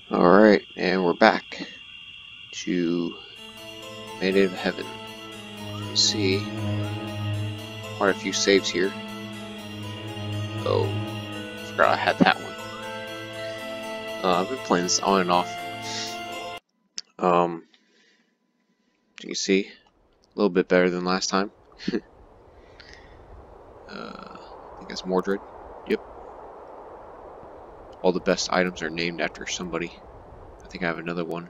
Alright, and we're back to Native Heaven. You can see quite a few saves here. Oh, forgot I had that one. I've been playing this on and off. You can see a little bit better than last time. I think that's Mordred. Yep. All the best items are named after somebody. I think I have another one.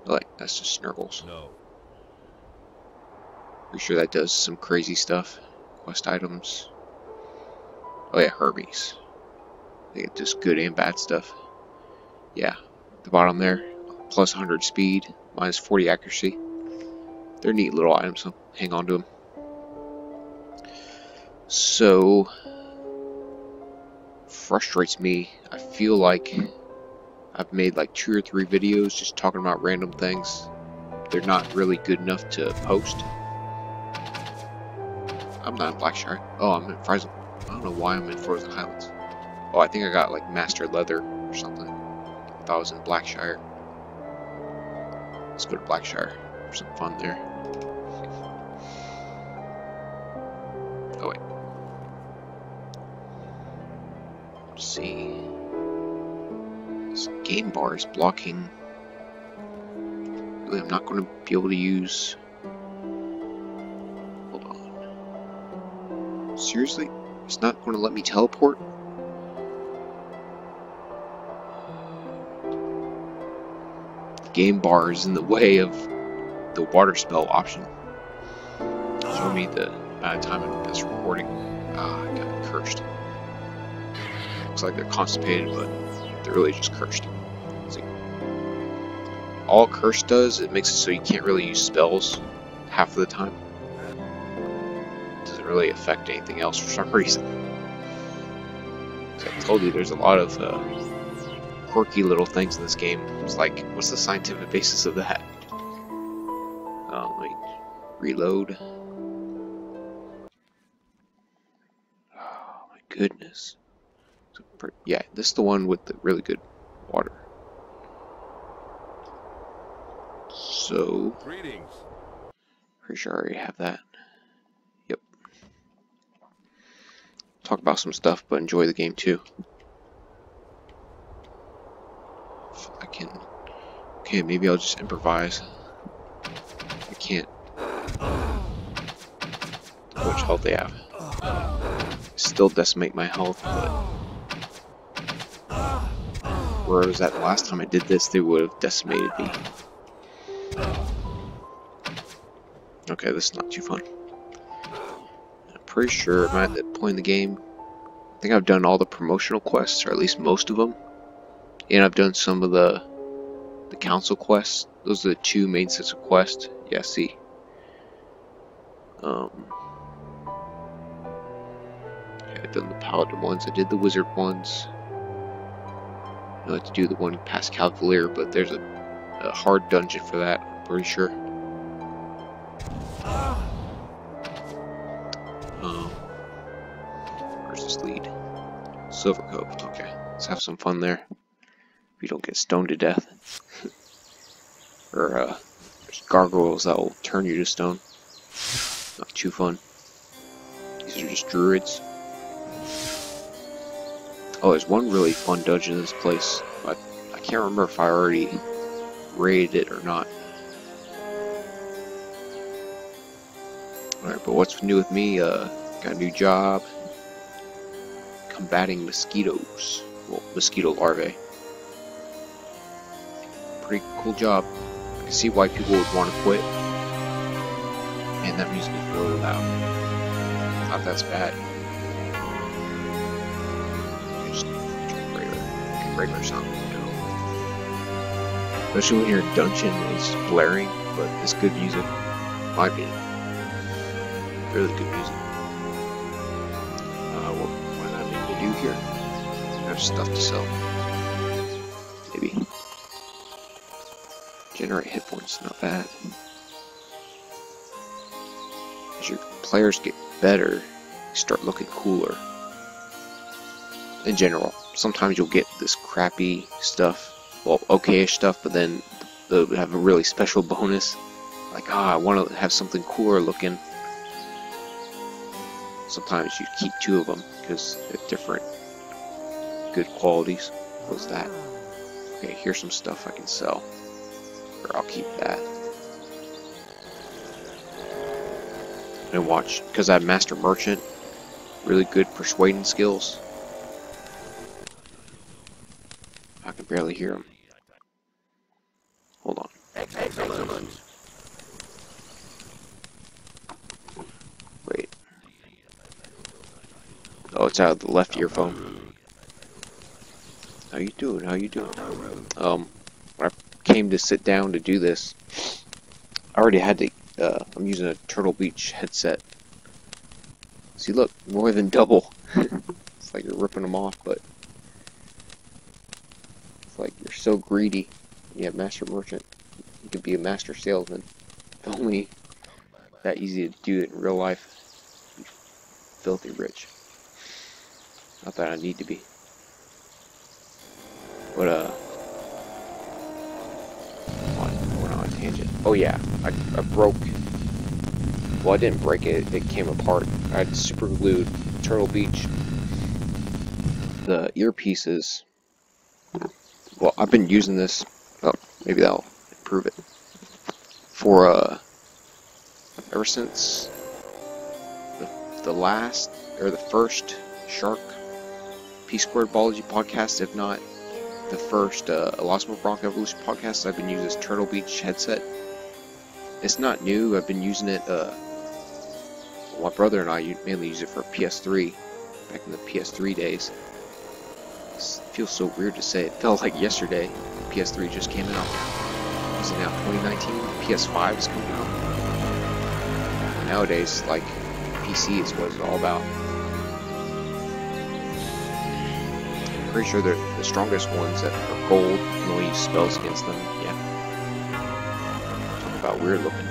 Like, that's just Snurgles. No. Pretty sure that does some crazy stuff. Quest items. Oh yeah, Hermes. They get just good and bad stuff. Yeah, at the bottom there, plus 100 speed, minus 40 accuracy. They're neat little items, so hang on to them. So, frustrates me. I feel like I've made like 2 or 3 videos just talking about random things. They're not really good enough to post. I'm not in Blackshire. Oh, I'm in Friesel. I don't know why I'm in Frozen Highlands. Oh, I think I got like Master Leather or something. I thought I was in Blackshire. Let's go to Blackshire for some fun there. Oh wait. Let's see. This game bar is blocking. Really, I'm not going to be able to use. Hold on. Seriously? It's not going to let me teleport? The game bar is in the way of the water spell option. Show me the amount of time in this recording. Ah, I got cursed. Looks like they're constipated, but they're really just cursed. See? All curse does, it makes it so you can't really use spells half of the time. It doesn't really affect anything else for some reason. So I told you there's a lot of quirky little things in this game. It's like, what's the scientific basis of that? Let me reload. Oh my goodness. Yeah, this is the one with the really good water. So, Greetings. pretty sure I already have that. Yep. Talk about some stuff, but enjoy the game too. If I can. Okay, maybe I'll just improvise. I can't. How much health they have? Still decimate my health, but where I was at the last time I did this, they would have decimated me. Okay, this is not too fun. I'm pretty sure I'm at that point in the game. I think I've done all the promotional quests, or at least most of them. And I've done some of the council quests. Those are the 2 main sets of quests. Yeah, see. Yeah, I've done the paladin ones. I did the wizard ones. I like to do the one past Cavalier, but there's a hard dungeon for that, I'm pretty sure. Where's this lead? Silver Cove. Okay, let's have some fun there. If you don't get stoned to death. Or there's gargoyles that will turn you to stone. Not too fun. These are just druids. Oh, there's one really fun dungeon in this place, but I can't remember if I already raided it or not. Alright, but what's new with me? Got a new job. Combating mosquitoes. Well, mosquito larvae. Pretty cool job. I can see why people would want to quit. Man, that music is really loud. Not that's bad. Just regular sound. Especially when your dungeon is blaring, but it's good music. In my opinion. Really good music. What do I need to do here? I have stuff to sell. Maybe. Generate hit points, not bad. As your players get better, they start looking cooler. In general, sometimes you'll get this crappy stuff well, okay-ish stuff, but then they'll have a really special bonus. Like, I want to have something cooler looking. Sometimes you keep 2 of them because they're different good qualities. What's that? Okay, here's some stuff I can sell. Or I'll keep that. And watch, because I have Master Merchant, really good persuading skills. I can barely hear him. Hold on. Excellent. Wait. Oh, it's out of the left earphone. How you doing? How you doing? When I came to sit down to do this, I already had to, I'm using a Turtle Beach headset. See, look, more than double. It's like you're ripping them off, but it's like you're so greedy. You have Master Merchant. You could be a master salesman. If only that easy to do it in real life. Be filthy rich. Not that I need to be. But, we're on a tangent. Oh yeah, I broke. Well, I didn't break it. It came apart. I had super glued Turtle Beach. The earpieces. Well, I've been using this. Oh, maybe that'll improve it. For ever since the first Shark P-Squared Biology podcast, if not the first Elasmo Bronc Evolution podcast, I've been using this Turtle Beach headset. It's not new. I've been using it. My brother and I mainly use it for PS3 back in the PS3 days. It feels so weird to say. It felt like yesterday. PS3 just came out. Is it now 2019? PS5 is coming out. Nowadays, like, PC is what it's all about. I'm pretty sure they're the strongest ones that are gold. You can only use spells against them. Yeah. Talk about weird looking.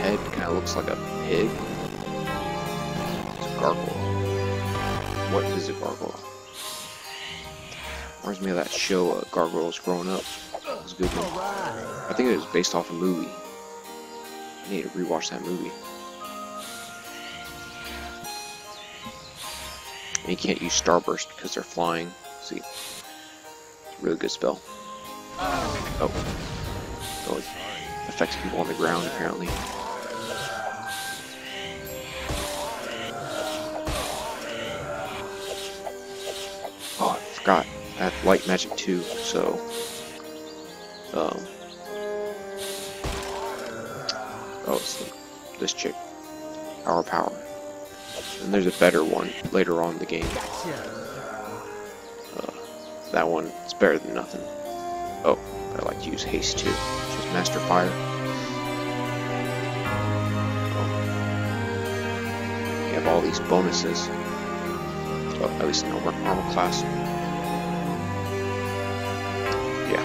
Head kind of looks like a pig. It's a gargoyle. What is a gargoyle? Reminds me of that show, Gargoyles Growing Up. It was a good one. I think it was based off a movie. I need to rewatch that movie. And you can't use Starburst because they're flying. See, it's a really good spell. Oh, it affects people on the ground apparently. Oh, I forgot. I have light magic too, so oh, it's this chick, our power. And there's a better one later on in the game. That one is better than nothing. Oh, I like to use haste too, which is Master Fire. You have all these bonuses. Oh, at least in normal class. Yeah.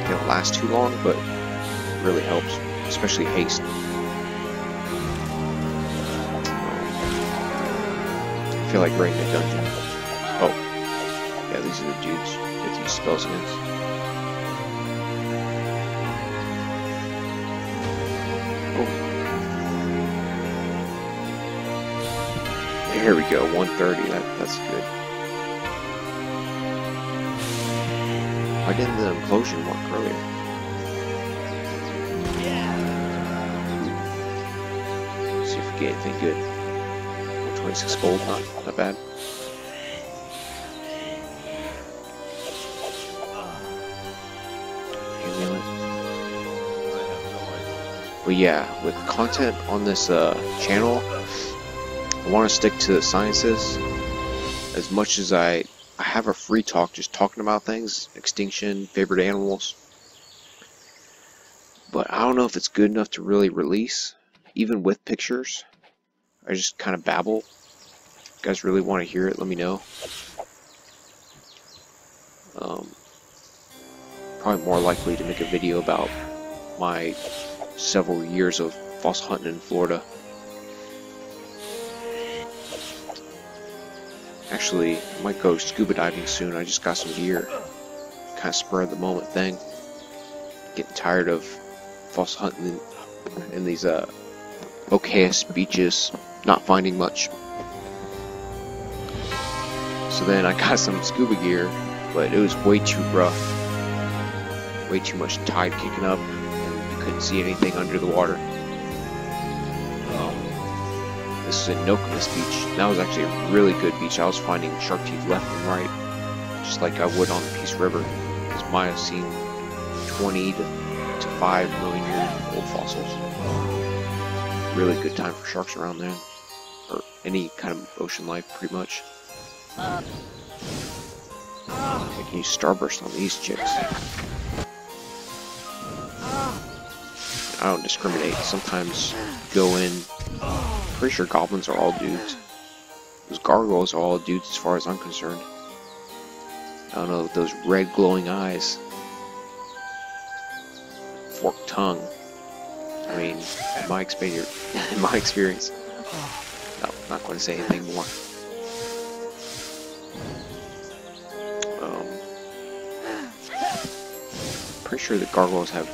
They don't last too long, but it really helps, especially haste. I feel like raiding a dungeon. Oh, yeah, these are the dudes you have to use spells against. Oh. There we go, 130, that's good. Why didn't the implosion work earlier? Let's see if we get anything good. 26 gold, not bad. Amulet. But yeah, with content on this channel, I want to stick to the sciences as much as I have a free talk, just talking about things, extinction, favorite animals. But I don't know if it's good enough to really release, even with pictures. I just kind of babble. If you guys really want to hear it, let me know. Probably more likely to make a video about my several years of fossil hunting in Florida. Actually, I might go scuba diving soon. I just got some gear. Kind of spur of the moment thing. Getting tired of false hunting in these okayest beaches, not finding much. So then I got some scuba gear, but it was way too rough. Way too much tide kicking up, and you couldn't see anything under the water. This is in Nokomis Beach. That was actually a really good beach. I was finding shark teeth left and right, just like I would on the Peace River, because Miocene 20 to 5 million year old fossils. Really good time for sharks around there, or any kind of ocean life, pretty much. I can use Starburst on these chicks. I don't discriminate. Sometimes go in. Pretty sure goblins are all dudes. Those gargoyles are all dudes as far as I'm concerned. I don't know, those red glowing eyes. Forked tongue. I mean, in my experience. No, I'm not going to say anything more. Pretty sure the gargoyles have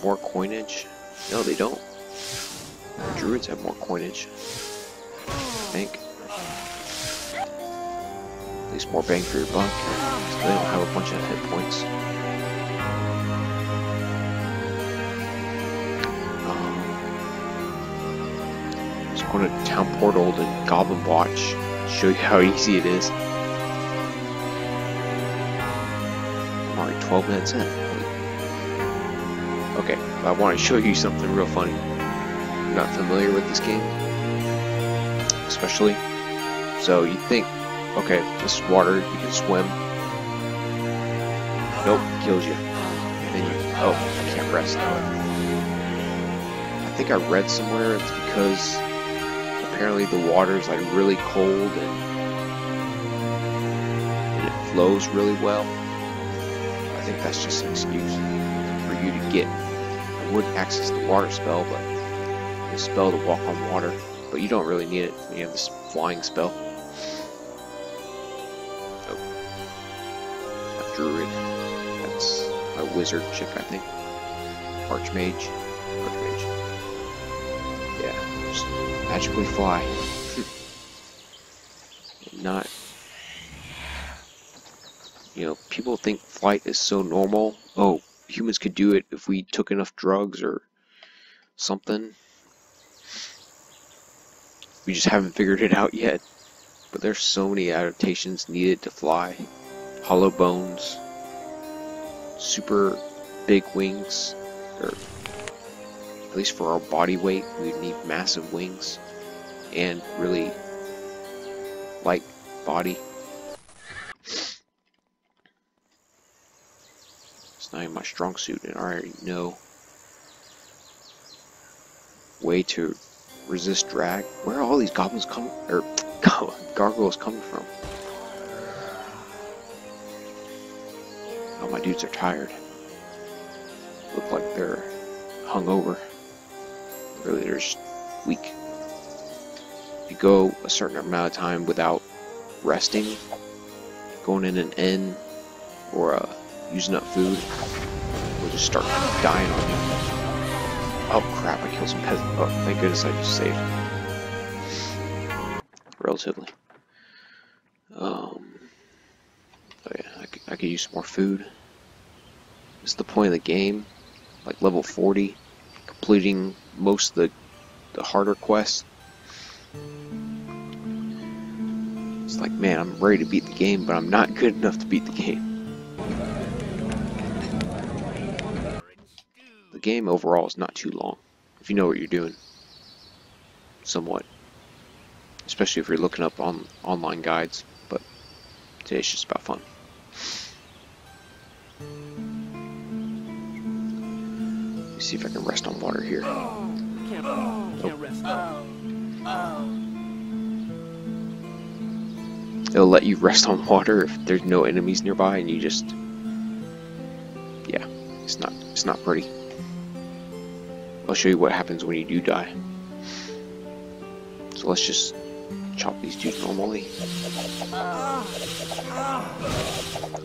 more coinage. No, they don't. Druids have more coinage, I think. At least more bang for your buck. So they don't have a bunch of hit points. Just going to Town Portal to Goblin Watch, show you how easy it is. I'm already 12 minutes in. Okay, I want to show you something real funny. You're not familiar with this game, especially. So you think, okay, this is water, you can swim. Nope, kills you. And then you, oh, I can't rest. I think I read somewhere it's because apparently the water is like really cold and it flows really well. I think that's just an excuse for you to get. I would access the water spell, but the spell to walk on water, but you don't really need it when you have this flying spell. Oh, my druid. That's my wizard chick, I think. Archmage. Yeah, just magically fly. Not, you know, people think flight is so normal. Oh, humans could do it if we took enough drugs or something. We just haven't figured it out yet. But there's so many adaptations needed to fly. Hollow bones, super big wings, or at least for our body weight, we would need massive wings and really light body. It's not even my strong suit, and I already know way to resist drag. Where are all these goblins coming, or gargoyles coming from? Oh, my dudes are tired. Look like they're hungover. Really, they're just weak. If you go a certain amount of time without resting, going in an inn, or using up food, will just start dying on you. Oh crap, I killed some peasants. Oh, thank goodness I just saved. Relatively. Oh yeah, I could use some more food. This is the point of the game. Like level 40. Completing most of the harder quests. It's like, man, I'm ready to beat the game, but I'm not good enough to beat the game. The game overall is not too long, if you know what you're doing. Somewhat. Especially if you're looking up on online guides, but today's just about fun. Let me see if I can rest on water here. Can't rest. It'll let you rest on water if there's no enemies nearby and you just, yeah, it's not pretty. I'll show you what happens when you do die. So let's just chop these dudes normally.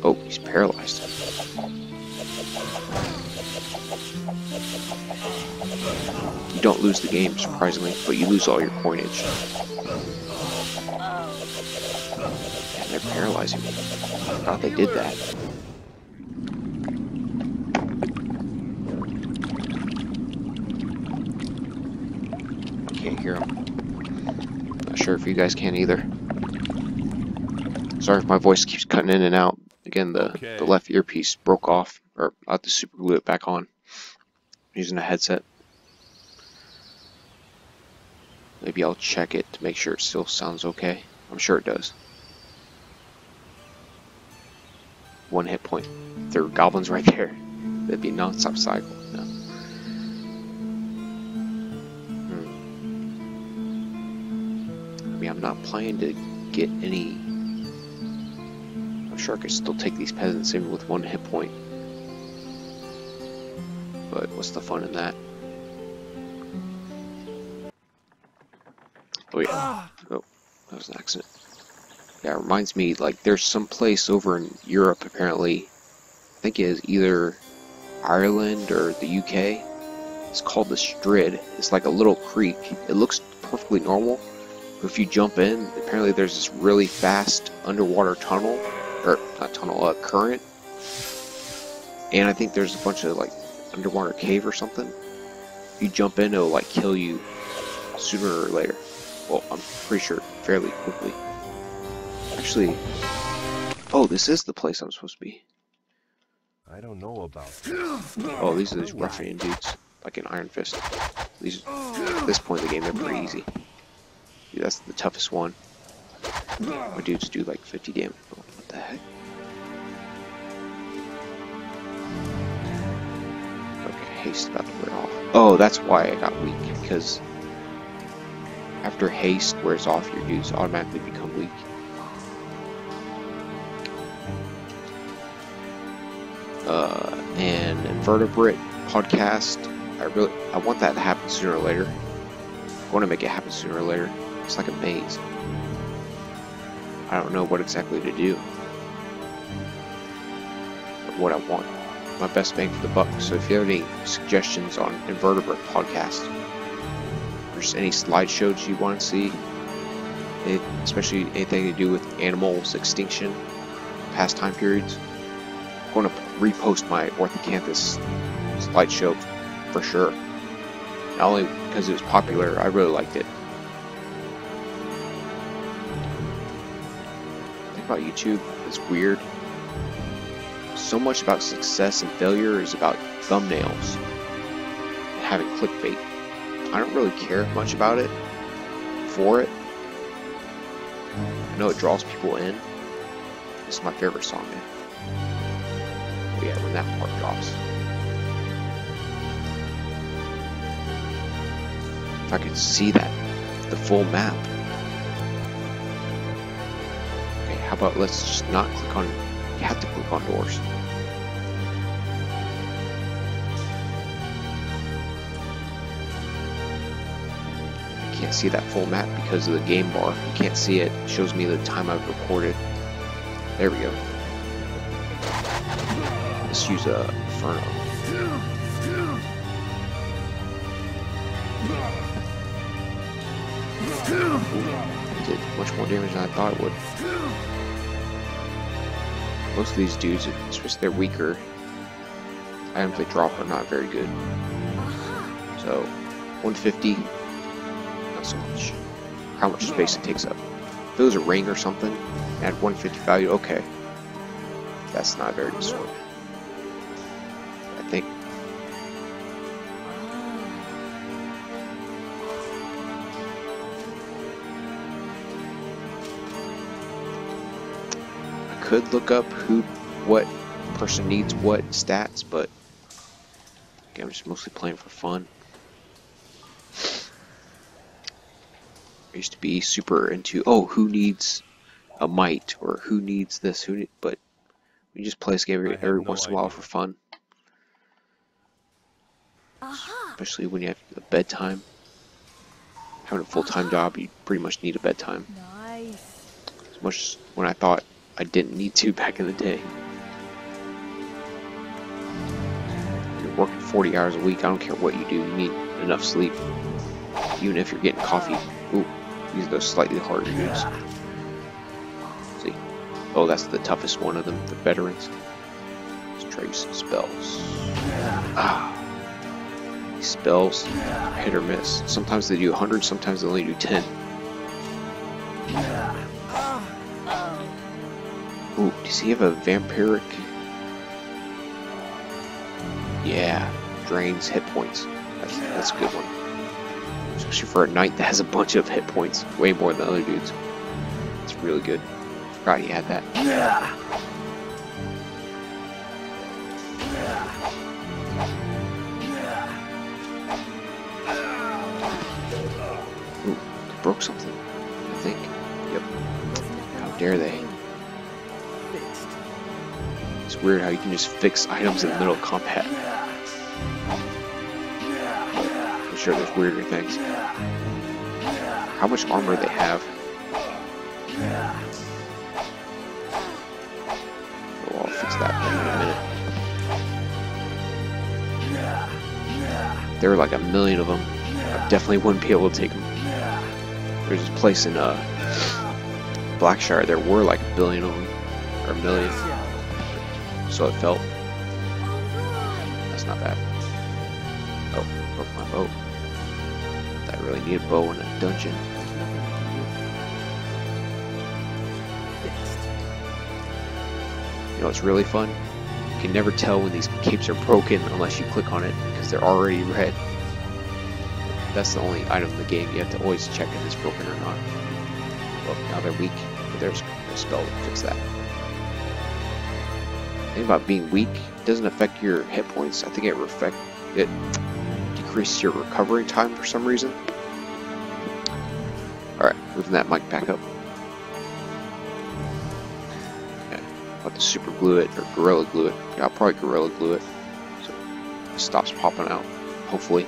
Oh, he's paralyzed. You don't lose the game, surprisingly, but you lose all your coinage. And they're paralyzing me. I thought they did that. I can't hear them. Not sure if you guys can either. Sorry if my voice keeps cutting in and out. Again, the left earpiece broke off, or I'll have to super glue it back on. I'm using a headset. Maybe I'll check it to make sure it still sounds okay. I'm sure it does. 1 hit point. There are goblins right there. That'd be a non-stop cycle. No. I mean, I'm not planning to get any... I'm sure I could still take these peasants in with 1 hit point. But what's the fun in that? Oh yeah. Oh, that was an accident. Yeah, it reminds me, like, there's some place over in Europe, apparently. I think it is either Ireland or the UK. It's called the Strid. It's like a little creek. It looks perfectly normal. But if you jump in, apparently there's this really fast underwater tunnel. Or, not tunnel, current. And I think there's a bunch of, like, underwater cave or something. If you jump in, it'll, like, kill you sooner or later. Well, I'm pretty sure fairly quickly. Actually, oh, this is the place I'm supposed to be. I don't know about Oh, these are these ruffian dudes, like an Iron Fist. These, at this point in the game, they're pretty easy. Dude, that's the toughest one. My dudes do like 50 damage. Oh, what the heck? Okay, haste about to wear off. Oh, that's why I got weak, because after haste wears off, your dudes automatically become weak. An invertebrate podcast. I want that to happen sooner or later. I want to make it happen sooner or later. It's like a maze. I don't know what exactly to do. But what I want. My best bang for the buck. So if you have any suggestions on invertebrate podcast, or just any slideshows you want to see, especially anything to do with animals extinction, past time periods, I'm going to repost my Orthocanthus slideshow for sure. Not only because it was popular, I really liked it. The thing about YouTube is weird. So much about success and failure is about thumbnails and having clickbait. I don't really care much about it for it. I know it draws people in. This is my favorite song, man. Oh yeah, when that part drops. If I could see that, the full map. Okay, how about let's just not click on, you have to click on doors. I can't see that full map because of the game bar. You can't see it. It shows me the time I've recorded. There we go. Let's use a Inferno. It did much more damage than I thought it would. Most of these dudes, especially they're weaker, items they drop are not very good. So, 150, not so much. How much space it takes up. If it was a ring or something, at 150 value, okay. That's not a very good sword. I think. I could look up what person needs what stats, but again, I'm just mostly playing for fun. I used to be super into, oh, who needs a might, or who needs this, but we just play this game every once in a while for fun. Especially when you have a bedtime. having a full-time job, you pretty much need a bedtime. Nice. As much as when I thought I didn't need to back in the day. You're working 40 hours a week, I don't care what you do, you need enough sleep. Even if you're getting coffee. Ooh, these are those slightly harder dudes. See? Oh, that's the toughest one of them, the veterans. Let's try some spells. Ah. These spells, hit or miss. Sometimes they do 100, sometimes they only do 10. Ooh, does he have a vampiric? Yeah, drains hit points. That's a good one. Especially for a knight that has a bunch of hit points. Way more than other dudes. It's really good. Forgot he had that. Ooh, they broke something, I think. Yep. How dare they? It's weird how you can just fix items in the middle of combat. I'm sure there's weirder things. How much armor they have? Oh, I'll fix that in a minute. There are like a million of them. I definitely wouldn't be able to take them. There's this place in Blackshire, there were like a billion of them, or a million. So it felt. That's not bad. Oh, broke my bow. I really need a bow in a dungeon. You know what's really fun? You can never tell when these capes are broken unless you click on it because they're already red. That's the only item in the game. You have to always check if it's broken or not. Well, now they're weak, but there's a spell to fix that. The thing about being weak, it doesn't affect your hit points. I think it decreases your recovery time for some reason. Alright, moving that mic back up. Okay, I'll have to super glue it, or gorilla glue it. Yeah, I'll probably gorilla glue it, so it stops popping out, hopefully.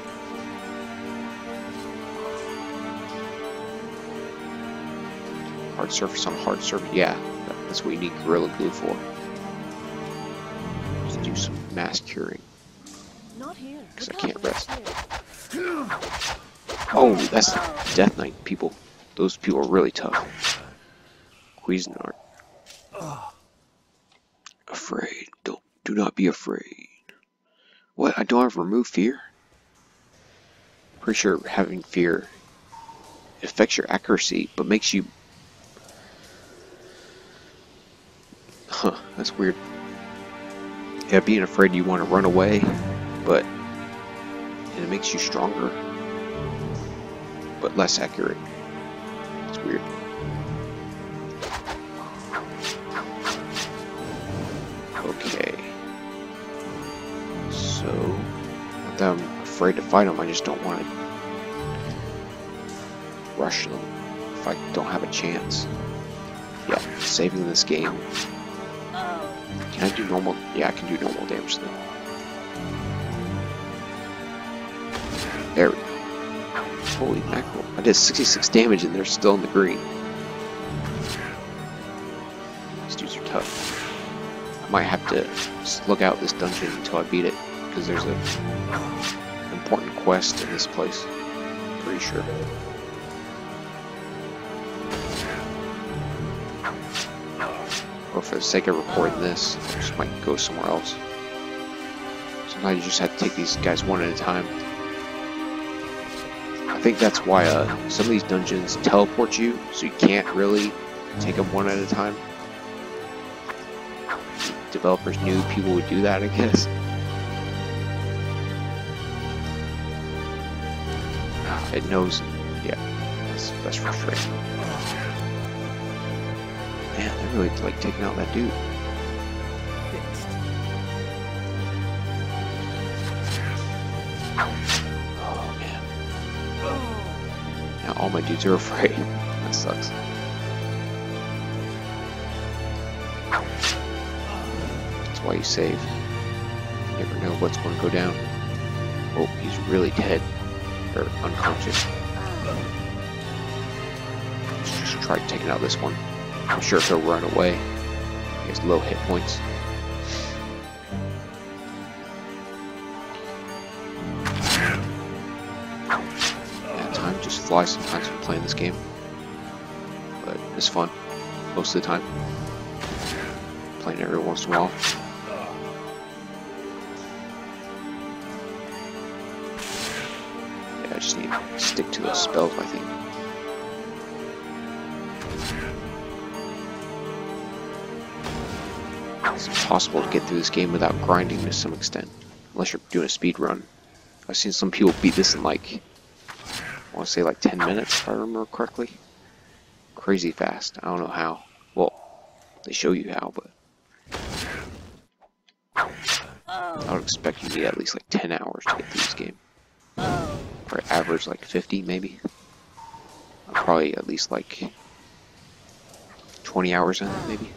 Hard surface on hard surface, yeah, that's what you need gorilla glue for. Just do some mass curing, because I can't rest. Oh, that's Death Knight people. Those people are really tough. Cuisinart. Afraid. Do not be afraid. What? I don't have remove fear? Pretty sure having fear, it affects your accuracy, but makes you... Huh, that's weird. Yeah, being afraid you want to run away, but it makes you stronger, but less accurate. It's weird. Okay. So, not that I'm afraid to fight them, I just don't want to rush them if I don't have a chance. Yeah, saving this game. Can I do normal? Yeah, I can do normal damage then. There we go. Holy mackerel. I did 66 damage and they're still in the green. These dudes are tough. I might have to look out this dungeon until I beat it, because there's an important quest in this place. Pretty sure. Or for the sake of recording this, I just might go somewhere else. Sometimes you just have to take these guys one at a time. I think that's why some of these dungeons teleport you, so you can't really take them one at a time. Developers knew people would do that, I guess. It knows, yeah, that's frustrating. Man, they really like taking out that dude. Oh man. Now all my dudes are afraid. That sucks. That's why you save. You never know what's going to go down. Oh, he's really dead. Or unconscious. try taking out this one. I'm sure if he'll run away. He has low hit points. Yeah, time just flies sometimes when playing this game. But it's fun most of the time. Playing it every once in a while. Yeah, I just need to stick to those spells, I think. It's impossible to get through this game without grinding to some extent, unless you're doing a speed run. I've seen some people beat this in like, I want to say like 10 minutes if I remember correctly. Crazy fast. I don't know how. Well, they show you how, but I would expect you to need at least like 10 hours to get through this game. Or average like 50 maybe. I'm probably at least like 20 hours in maybe.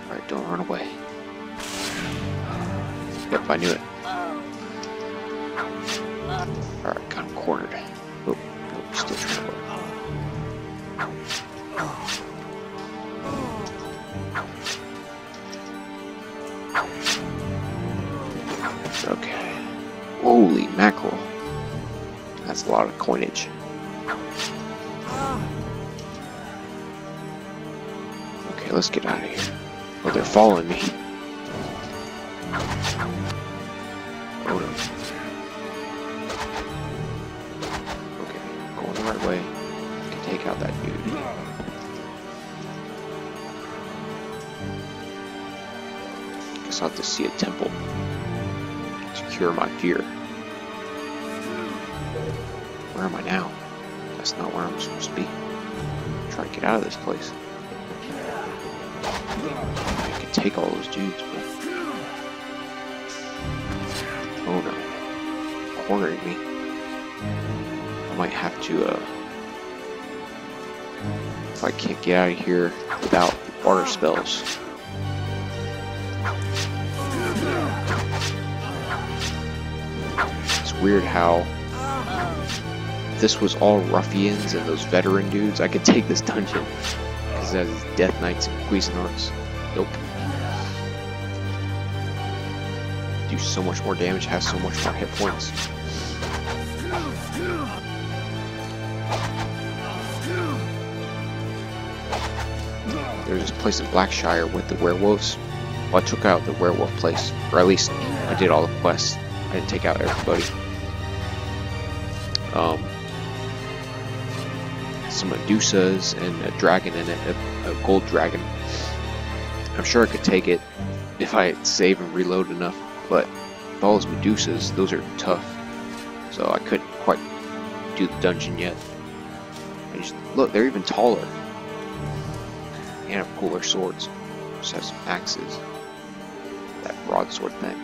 Alright, don't run away. Yep, I knew it. Alright, got him cornered. Oh, no, still trying to work. Okay. Holy mackerel. That's a lot of coinage. Okay, let's get out of here. Oh, they're following me. Oh no. Okay, going the right way. I can take out that dude. Guess I'll have to see a temple to cure my fear. Where am I now? That's not where I'm supposed to be. Try to get out of this place. I could take all those dudes, but oh no, cornering me. I might have to, if I can't get out of here without water spells. It's weird how if this was all ruffians and those veteran dudes, I could take this dungeon. Because it has Death Knights and Cuisinarts. Nope. Do so much more damage, has so much more hit points. There's this place in Blackshire with the werewolves. Well, I took out the werewolf place, or at least I did all the quests. I didn't take out everybody. Some Medusas and a dragon in it, a gold dragon. I'm sure I could take it if I save and reload enough, but with all those Medusas, those are tough. So I couldn't quite do the dungeon yet. Look, they're even taller. And have cooler swords. Just have some axes. That broadsword thing.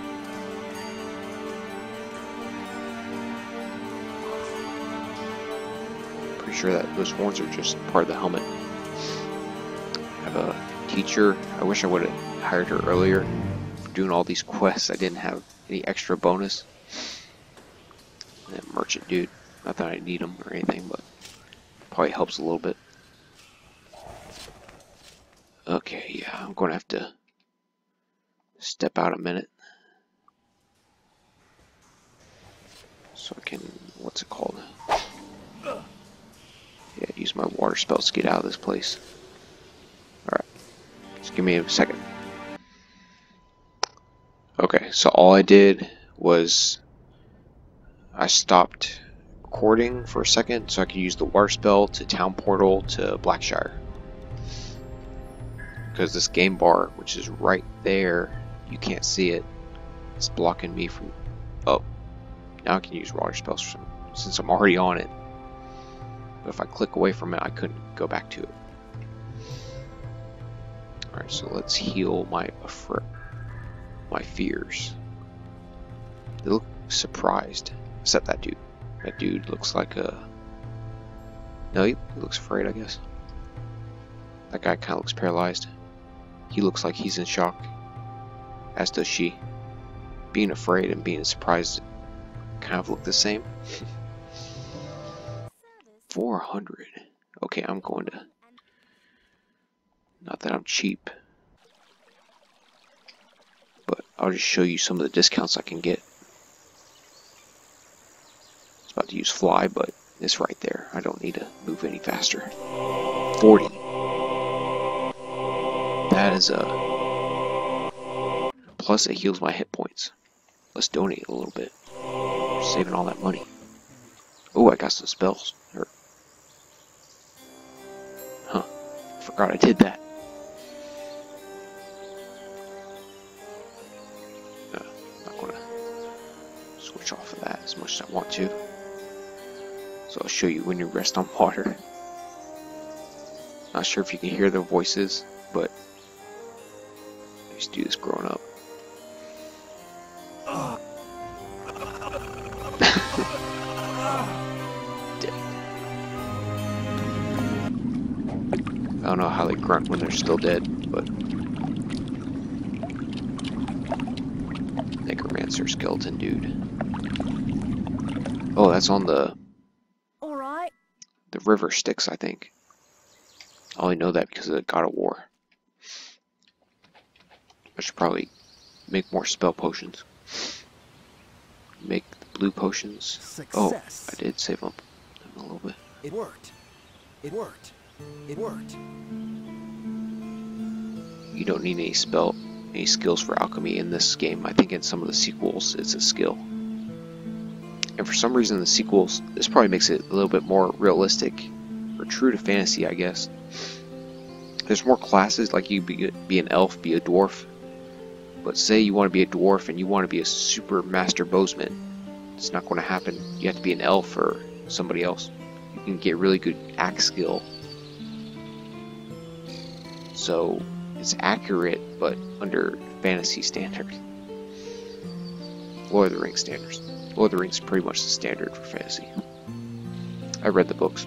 Pretty sure that those horns are just part of the helmet. I have a teacher. I wish I would have hired her earlier for doing all these quests. I didn't have any extra bonus. And that merchant dude. Not that I need him or anything, but probably helps a little bit. Okay, yeah, I'm going to have to step out a minute. So I can, what's it called? Yeah, use my water spells to get out of this place. Alright, just give me a second. Okay, so all I did was I stopped recording for a second so I could use the water spell to town portal to Blackshire. Because this game bar, which is right there, you can't see it. It's blocking me from... Oh, now I can use water spells since I'm already on it. But if I click away from it, I couldn't go back to it. Alright, so let's heal my fears. They look surprised. Except that dude. That dude looks like a... No, he looks afraid, I guess. That guy kind of looks paralyzed. He looks like he's in shock. As does she. Being afraid and being surprised kind of look the same. 400. Okay, I'm going to... Not that I'm cheap, but I'll just show you some of the discounts I can get. I was about to use fly, but it's right there. I don't need to move any faster. 40. That is a... Plus it heals my hit points. Let's donate a little bit. We're saving all that money. Oh, I got some spells. Huh. Forgot I did that. Not gonna switch off of that as much as I want to. So I'll show you when you rest on water. Not sure if you can hear the voices, but I used to do this growing up. I don't know how they grunt when they're still dead, but Necromancer skeleton dude. Oh, that's on the river Styx, I think. I only know that because of the God of War. I should probably make more spell potions. Make the blue potions. Success. Oh, I did save up a little bit. It worked. It worked. It worked. You don't need any skills for alchemy in this game. I think in some of the sequels it's a skill. And for some reason the sequels, this probably makes it a little bit more realistic or true to fantasy, I guess. There's more classes, like you be an elf, be a dwarf. But say you want to be a dwarf and you want to be a super master bowsman. It's not going to happen. You have to be an elf or somebody else. You can get really good axe skill. So it's accurate, but under fantasy standards. Lord of the Rings standards. Lord of the Rings is pretty much the standard for fantasy. I read the books.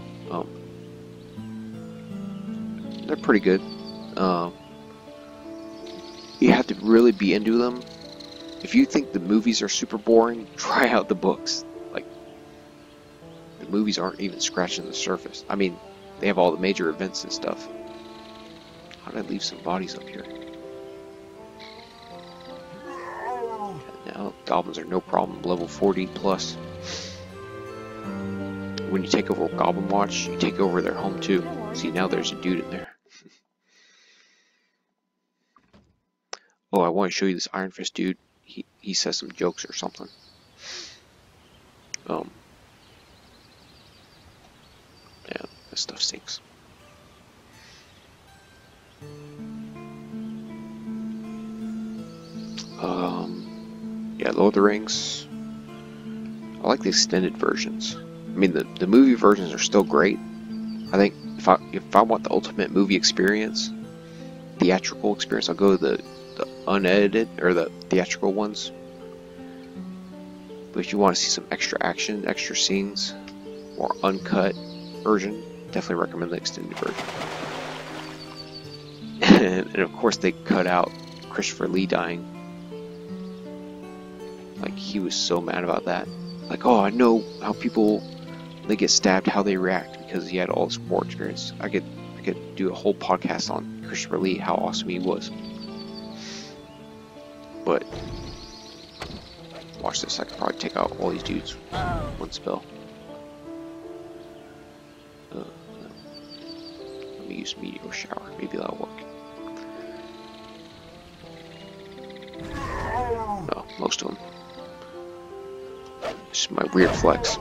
They're pretty good. You have to really be into them. If you think the movies are super boring, try out the books. Like, the movies aren't even scratching the surface. I mean, they have all the major events and stuff. How did I leave some bodies up here? Now, goblins are no problem. Level 40 plus. When you take over Goblin Watch, you take over their home too. See, now there's a dude in there. Oh, I want to show you this Iron Fist dude. He says some jokes or something. Yeah, that stuff stinks. Yeah, Lord of the Rings. I like the extended versions. I mean, the movie versions are still great. I think if I want the ultimate movie experience, theatrical experience, I'll go to the unedited or the theatrical ones. But if you want to see some extra action, extra scenes, more uncut version, definitely recommend the extended version. And of course they cut out Christopher Lee dying. Like, he was so mad about that. Like, oh, I know how people, when they get stabbed, how they react, because he had all this war experience. I could do a whole podcast on Christopher Lee, how awesome he was. But watch this, I could probably take out all these dudes with one spell. Let me use Meteor Shower, maybe that'll work. No, most of them. This is my weird flex.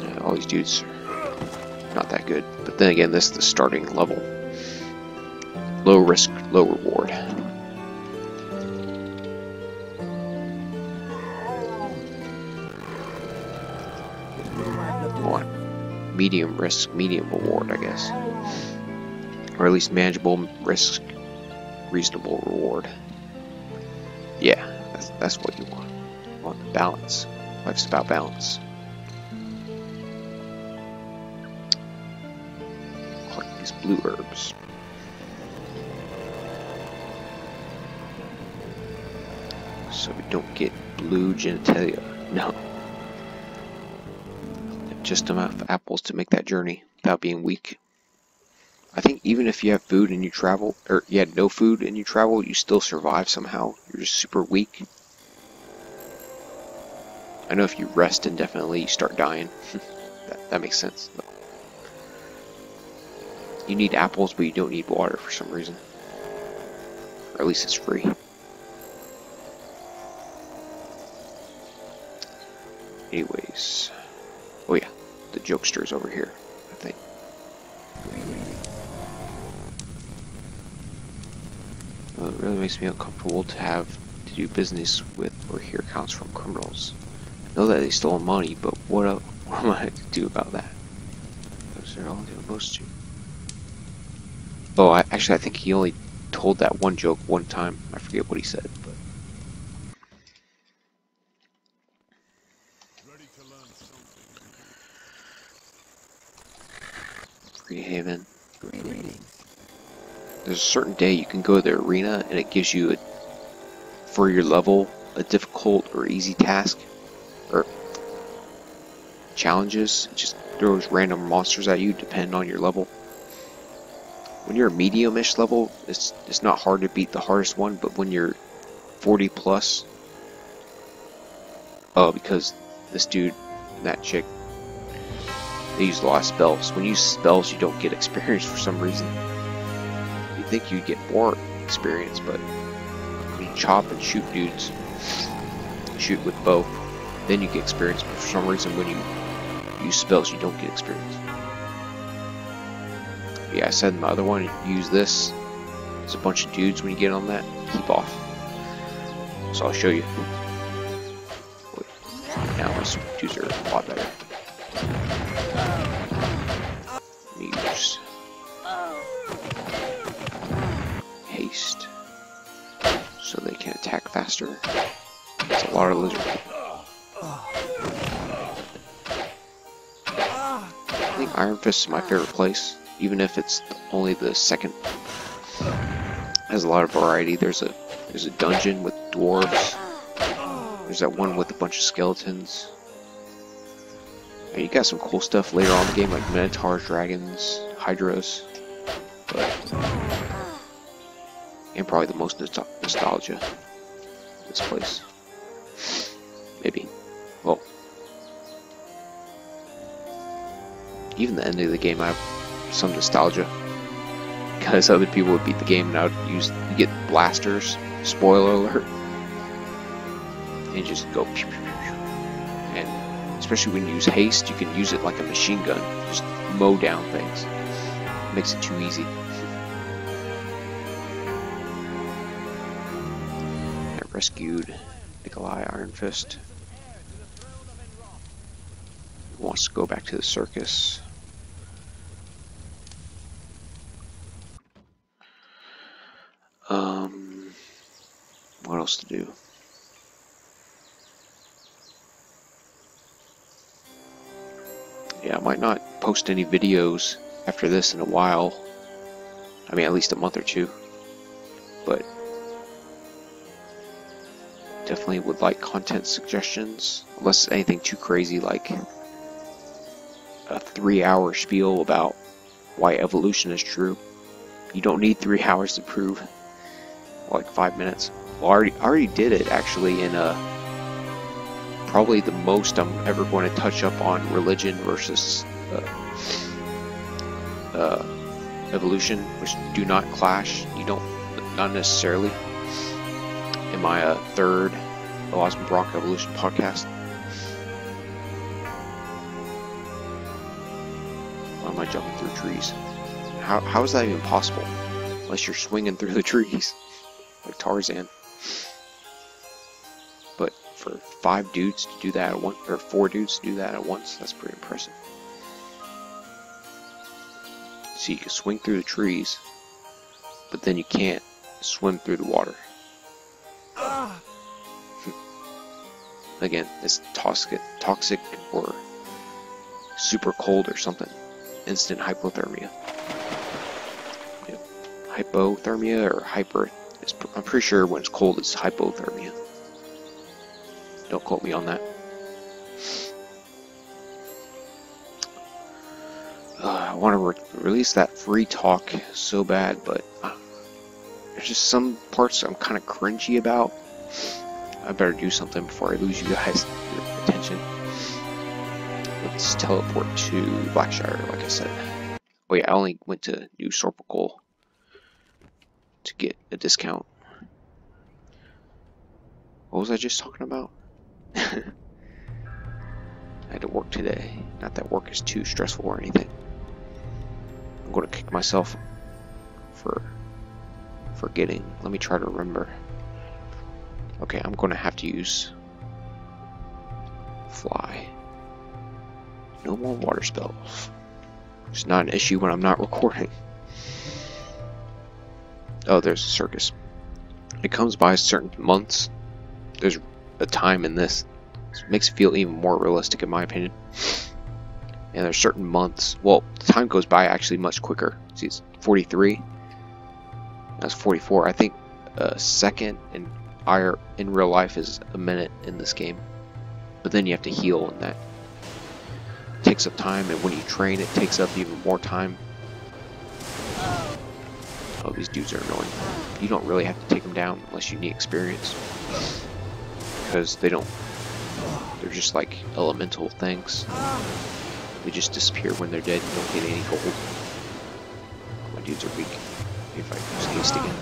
Yeah, all these dudes are not that good. But then again, this is the starting level. Low risk, low reward. Or medium risk, medium reward, I guess. Or at least manageable risk, reasonable reward. Yeah, that's what you want. You want the balance. Life's about balance. Collect these blue herbs. so we don't get blue genitalia. No. Just enough apples to make that journey without being weak. I think even if you have food and you travel, or you had no food and you travel, you still survive somehow. You're just super weak. I know if you rest indefinitely, you start dying. that makes sense. You need apples, but you don't need water for some reason. Or at least it's free. Anyways. Oh yeah, the jokester is over here, I think. Well, it really makes me uncomfortable to have to do business with or hear accounts from criminals. I know that they stole money, but what am I to do about that? Those are all they're supposed to. Oh, I think he only told that one joke one time. I forget what he said, but. Free Haven. There's a certain day you can go to the arena and it gives you, for your level, a difficult or easy task. Or challenges. It just throws random monsters at you depending on your level. When you're a medium-ish level, it's not hard to beat the hardest one, but when you're 40 plus, because this dude and that chick, they use a lot of spells. When you use spells, you don't get experience for some reason. You'd think you'd get more experience, but when you chop and shoot dudes, shoot with bow, then you get experience, but for some reason when you use spells, you don't get experience. Yeah, I said in my other one, use this. There's a bunch of dudes when you get on that. Keep off. So I'll show you. Wait. Now my super dudes are a lot better. Use haste so they can attack faster. It's a lot of lizard people. I think Iron Fist is my favorite place. Even if it's only the second, has a lot of variety. There's a dungeon with dwarves. There's that one with a bunch of skeletons. And you got some cool stuff later on in the game, like minotaurs, dragons, hydras. But and probably the most nostalgia in this place. Maybe. Well, even the end of the game, I have some nostalgia, because other people would beat the game and I would you get blasters, spoiler alert, and just go pew, pew, pew, pew. And especially when you use haste, you can use it like a machine gun, just mow down things. It makes it too easy. I rescued Nikolai Iron Fist. He wants to go back to the circus. What else to do? Yeah, I might not post any videos after this in a while. I mean, at least a month or two. But definitely would like content suggestions. Unless it's anything too crazy, like a 3-hour spiel about why evolution is true. You don't need 3 hours to prove. Like 5 minutes. Well, I already did it actually in probably the most I'm ever going to touch up on religion versus evolution, which do not clash. You don't, not necessarily. In my third Elasm Bronc Evolution podcast. Why am I jumping through trees? How is that even possible? Unless you're swinging through the trees. Like Tarzan. But for 5 dudes to do that at once, or 4 dudes to do that at once, that's pretty impressive. So you can swing through the trees, but then you can't swim through the water. Again, it's toxic or super cold or something. Instant hypothermia. Hypothermia or hyper. I'm pretty sure when it's cold it's hypothermia. Don't quote me on that. I want to release that free talk so bad, but there's just some parts I'm kind of cringy about. I better do something before I lose you guys your attention. Let's teleport to Blackshire, like I said. Oh yeah, I only went to New Snorkeling to get a discount. What was I just talking about? I had to work today. Not that work is too stressful or anything. I'm going to kick myself for forgetting. Let me try to remember. Okay, I'm going to have to use fly. No more water spells. It's not an issue when I'm not recording. Oh, there's a circus. It comes by certain months. There's a time in this. It makes it feel even more realistic in my opinion. And there's certain months. Well, the time goes by actually much quicker. See, it's 43. That's 44. I think a second in real life is a minute in this game. But then you have to heal, and that takes up time. And when you train, it takes up even more time. Oh, these dudes are annoying. You don't really have to take them down unless you need experience. Because they don't... They're just like elemental things. They just disappear when they're dead. You don't get any gold. My dudes are weak. Maybe if I use haste again.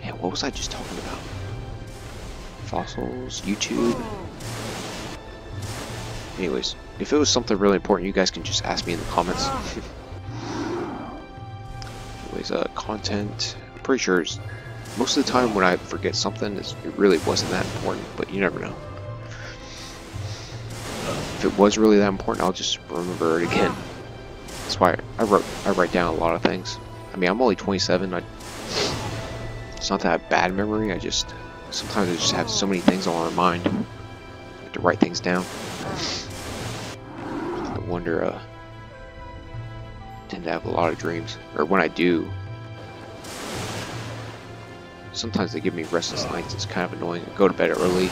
Man, what was I just talking about? Fossils, YouTube. Anyways, if it was something really important, you guys can just ask me in the comments. Anyways, content. I'm pretty sure most of the time when I forget something, it really wasn't that important, but you never know. If it was really that important, I'll just remember it again. That's why I write down a lot of things. I mean, I'm only 27. It's not that I have bad memory. Sometimes I just have so many things on my mind. I have to write things down. No wonder I tend to have a lot of dreams. Or when I do, sometimes they give me restless nights. It's kind of annoying. I go to bed early,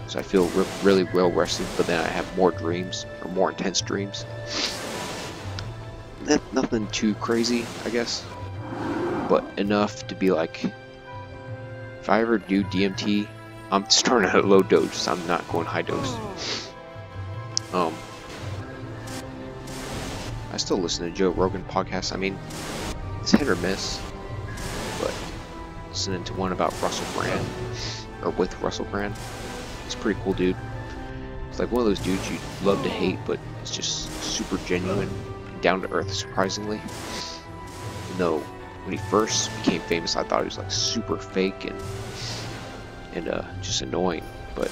so I feel really well rested, but then I have more dreams, or more intense dreams. Nothing too crazy, I guess, but enough to be like, if I ever do DMT, I'm starting at a low dose. I'm not going high dose. I still listen to Joe Rogan podcasts. I mean, it's hit or miss, but listening to one about Russell Brand, or with Russell Brand, he's a pretty cool dude. It's like one of those dudes you love to hate, but it's just super genuine and down to earth, surprisingly. Even though when he first became famous, I thought he was like super fake and just annoying, but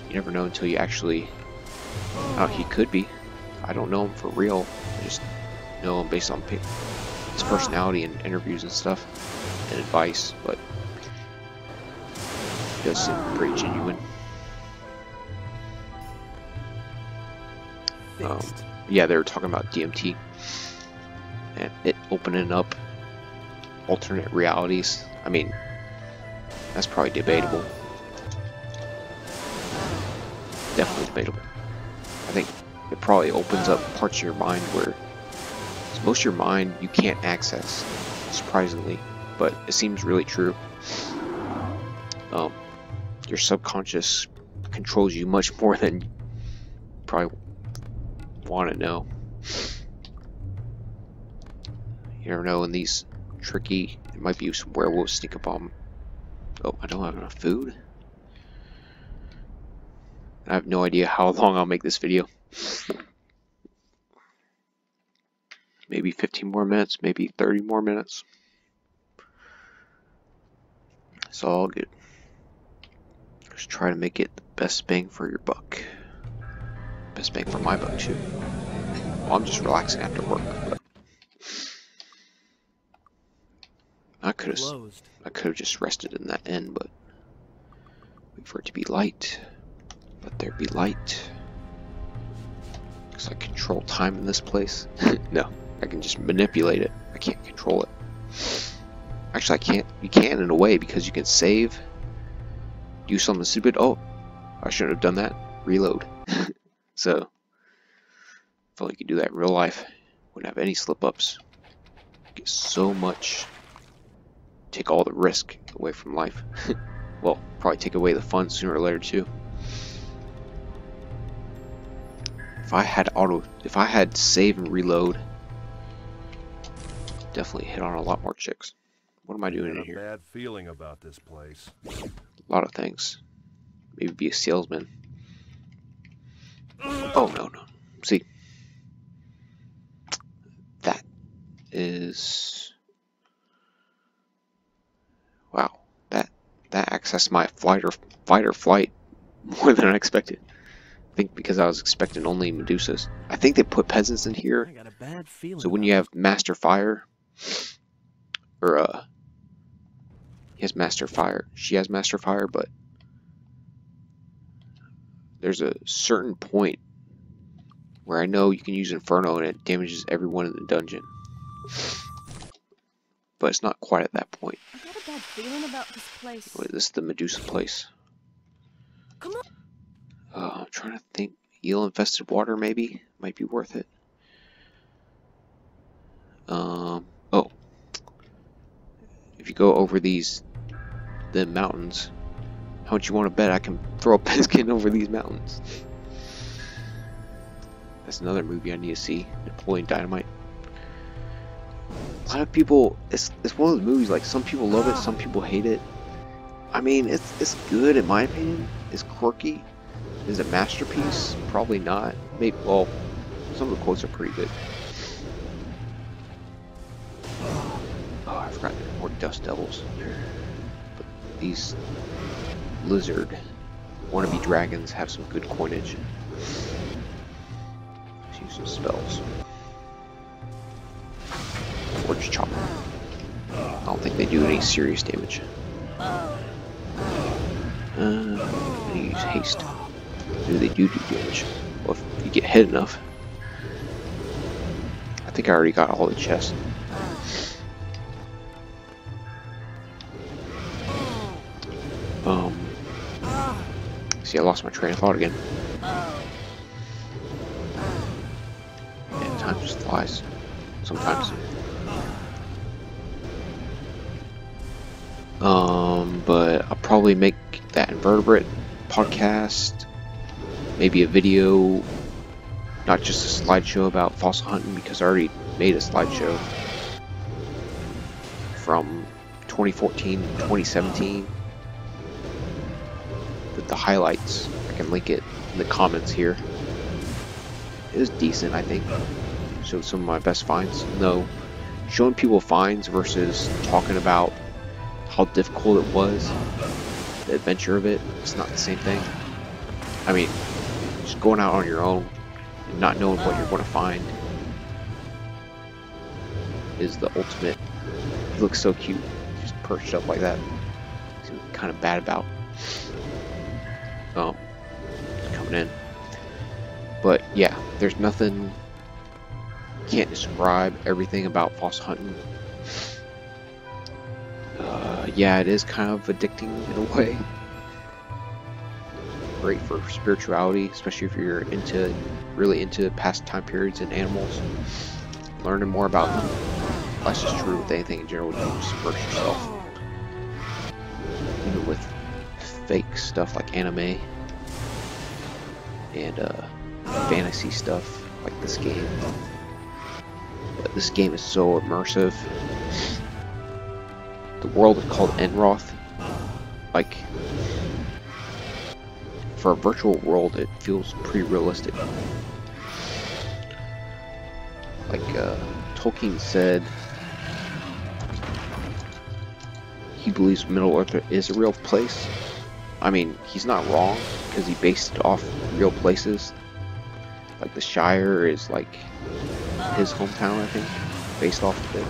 you never know until you actually... Oh, he could be. I don't know him for real. I just know him based on his personality and interviews and stuff and advice, but he does seem pretty genuine. Yeah, they were talking about DMT and it opening up alternate realities. I mean, that's probably debatable. Definitely debatable. I think it probably opens up parts of your mind where most of your mind you can't access, surprisingly, but it seems really true. Your subconscious controls you much more than you probably want to know. You never know, in these tricky, it might be some werewolves sneak up on. Oh, I don't have enough food. I have no idea how long I'll make this video. Maybe 15 more minutes, maybe 30 more minutes. It's all good. Just try to make it the best bang for your buck. Best bang for my buck too. Well, I'm just relaxing after work, but I could have just rested in that inn, but wait for it to be light. Let there be light. Because I control time in this place. No, I can just manipulate it. I can't control it. Actually, I can't. You can in a way because you can save, do something stupid. Oh, I shouldn't have done that. Reload. So, I feel like you do that in real life. Wouldn't have any slip-ups. Get so much. Take all the risk away from life. Well, probably take away the fun sooner or later too. If I had save and reload, definitely hit on a lot more chicks. What am I doing in here? Bad feeling about this place. A lot of things. Maybe be a salesman. Oh no. See, that is wow. That accessed my fight or flight more than I expected. I think because I was expecting only Medusas. I think they put peasants in here. I got a bad feeling. So when you have Master Fire, or he has Master Fire, she has Master Fire, but there's a certain point where I know you can use Inferno and it damages everyone in the dungeon. But it's not quite at that point. I got a bad feeling about this place. Wait, this is the Medusa place. Come on. I'm trying to think. Eel-infested water, maybe? Might be worth it. Oh. If you go over the mountains, how much you want to bet I can throw a peskin over these mountains? That's another movie I need to see. Napoleon Dynamite. A lot of people, it's one of those movies, like, some people love it, some people hate it. I mean, it's good in my opinion. It's quirky. Is it a masterpiece? Probably not. Maybe, well, some of the quotes are pretty good. Oh, I forgot there were more dust devils. But these lizard wannabe dragons have some good coinage. Let's use some spells. Forge Chopper. I don't think they do any serious damage. I use haste. Maybe they do damage. Well, if you get hit enough. I think I already got all the chests. See, I lost my train of thought again. And time just flies. Sometimes. But I'll probably make that invertebrate podcast, maybe a video, not just a slideshow about fossil hunting, because I already made a slideshow from 2014 to 2017 with the highlights. I can link it in the comments here. It was decent, I think. Showed some of my best finds. No, showing people finds versus talking about how difficult it was, the adventure of it, it's not the same thing. I mean, just going out on your own and not knowing what you're going to find is the ultimate. He looks so cute, just perched up like that. He's kind of bad about coming in. But yeah, there's nothing, can't describe everything about fossil hunting. Yeah, it is kind of addicting in a way. Great for spirituality, especially if you're really into past time periods and animals. Learning more about them. That's just true with anything in general. You can just immerse yourself. Even with fake stuff like anime and fantasy stuff like this game. But this game is so immersive. The world is called Enroth. Like, for a virtual world, it feels pretty realistic. Like Tolkien said, he believes Middle Earth is a real place. I mean, he's not wrong, because he based it off real places. Like the Shire is like his hometown, I think, based off of it.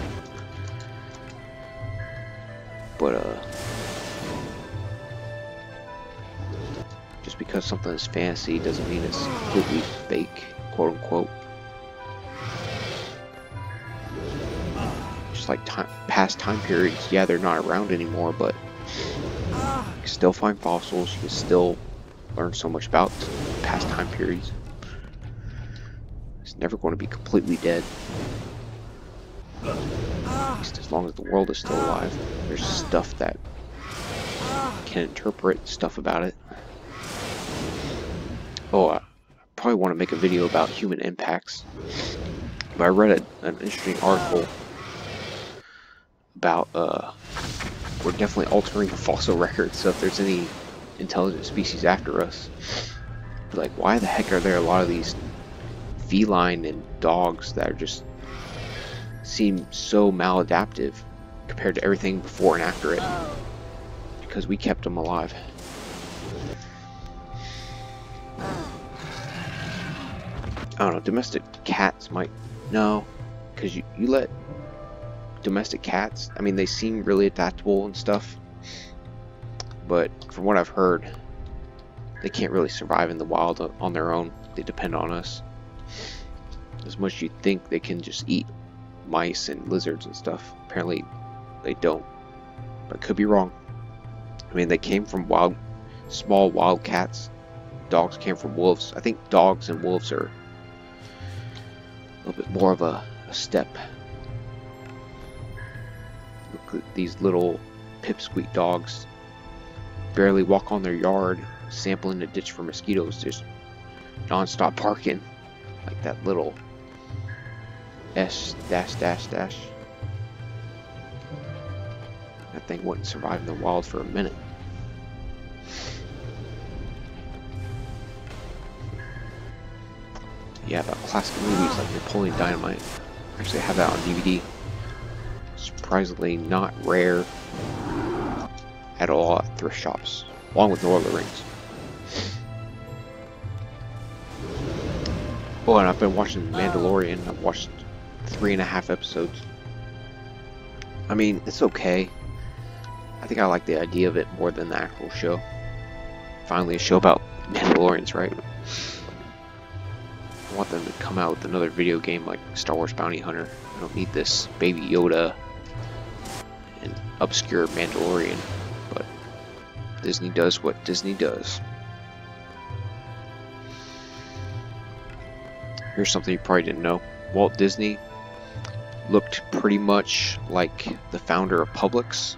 But just because something is fantasy doesn't mean it's completely fake, quote unquote. Just just like past time periods, yeah, they're not around anymore, but you can still find fossils. You can still learn so much about past time periods. It's never going to be completely dead. At least as long as the world is still alive. There's stuff that can interpret stuff about it. Oh, I probably want to make a video about human impacts. But I read an interesting article about we're definitely altering the fossil record, so if there's any intelligent species after us, like, why the heck are there a lot of these feline and dogs that are just seem so maladaptive compared to everything before and after it? Because we kept them alive. I don't know, domestic cats might... No, because you let domestic cats, I mean, they seem really adaptable and stuff, but from what I've heard, they can't really survive in the wild on their own. They depend on us. As much as you think they can just eat mice and lizards and stuff, apparently they don't. But I could be wrong. I mean, they came from small wild cats. Dogs came from wolves. I think dogs and wolves are a little bit more of a step. Look at these little pipsqueak dogs. Barely walk on their yard, sampling the ditch for mosquitoes, just non-stop barking like that little S dash dash dash. That thing wouldn't survive in the wild for a minute. Yeah, about classic movies like Napoleon Dynamite. Actually, I have that on DVD. Surprisingly not rare at all at thrift shops, along with Lord of the Rings. Oh, and I've been watching Mandalorian. I've watched 3.5 episodes. I mean, it's okay. I think I like the idea of it more than the actual show. Finally, a show about Mandalorians, right? I want them to come out with another video game like Star Wars Bounty Hunter. I don't need this Baby Yoda and obscure Mandalorian, but Disney does what Disney does. Here's something you probably didn't know. Walt Disney looked pretty much like the founder of Publix,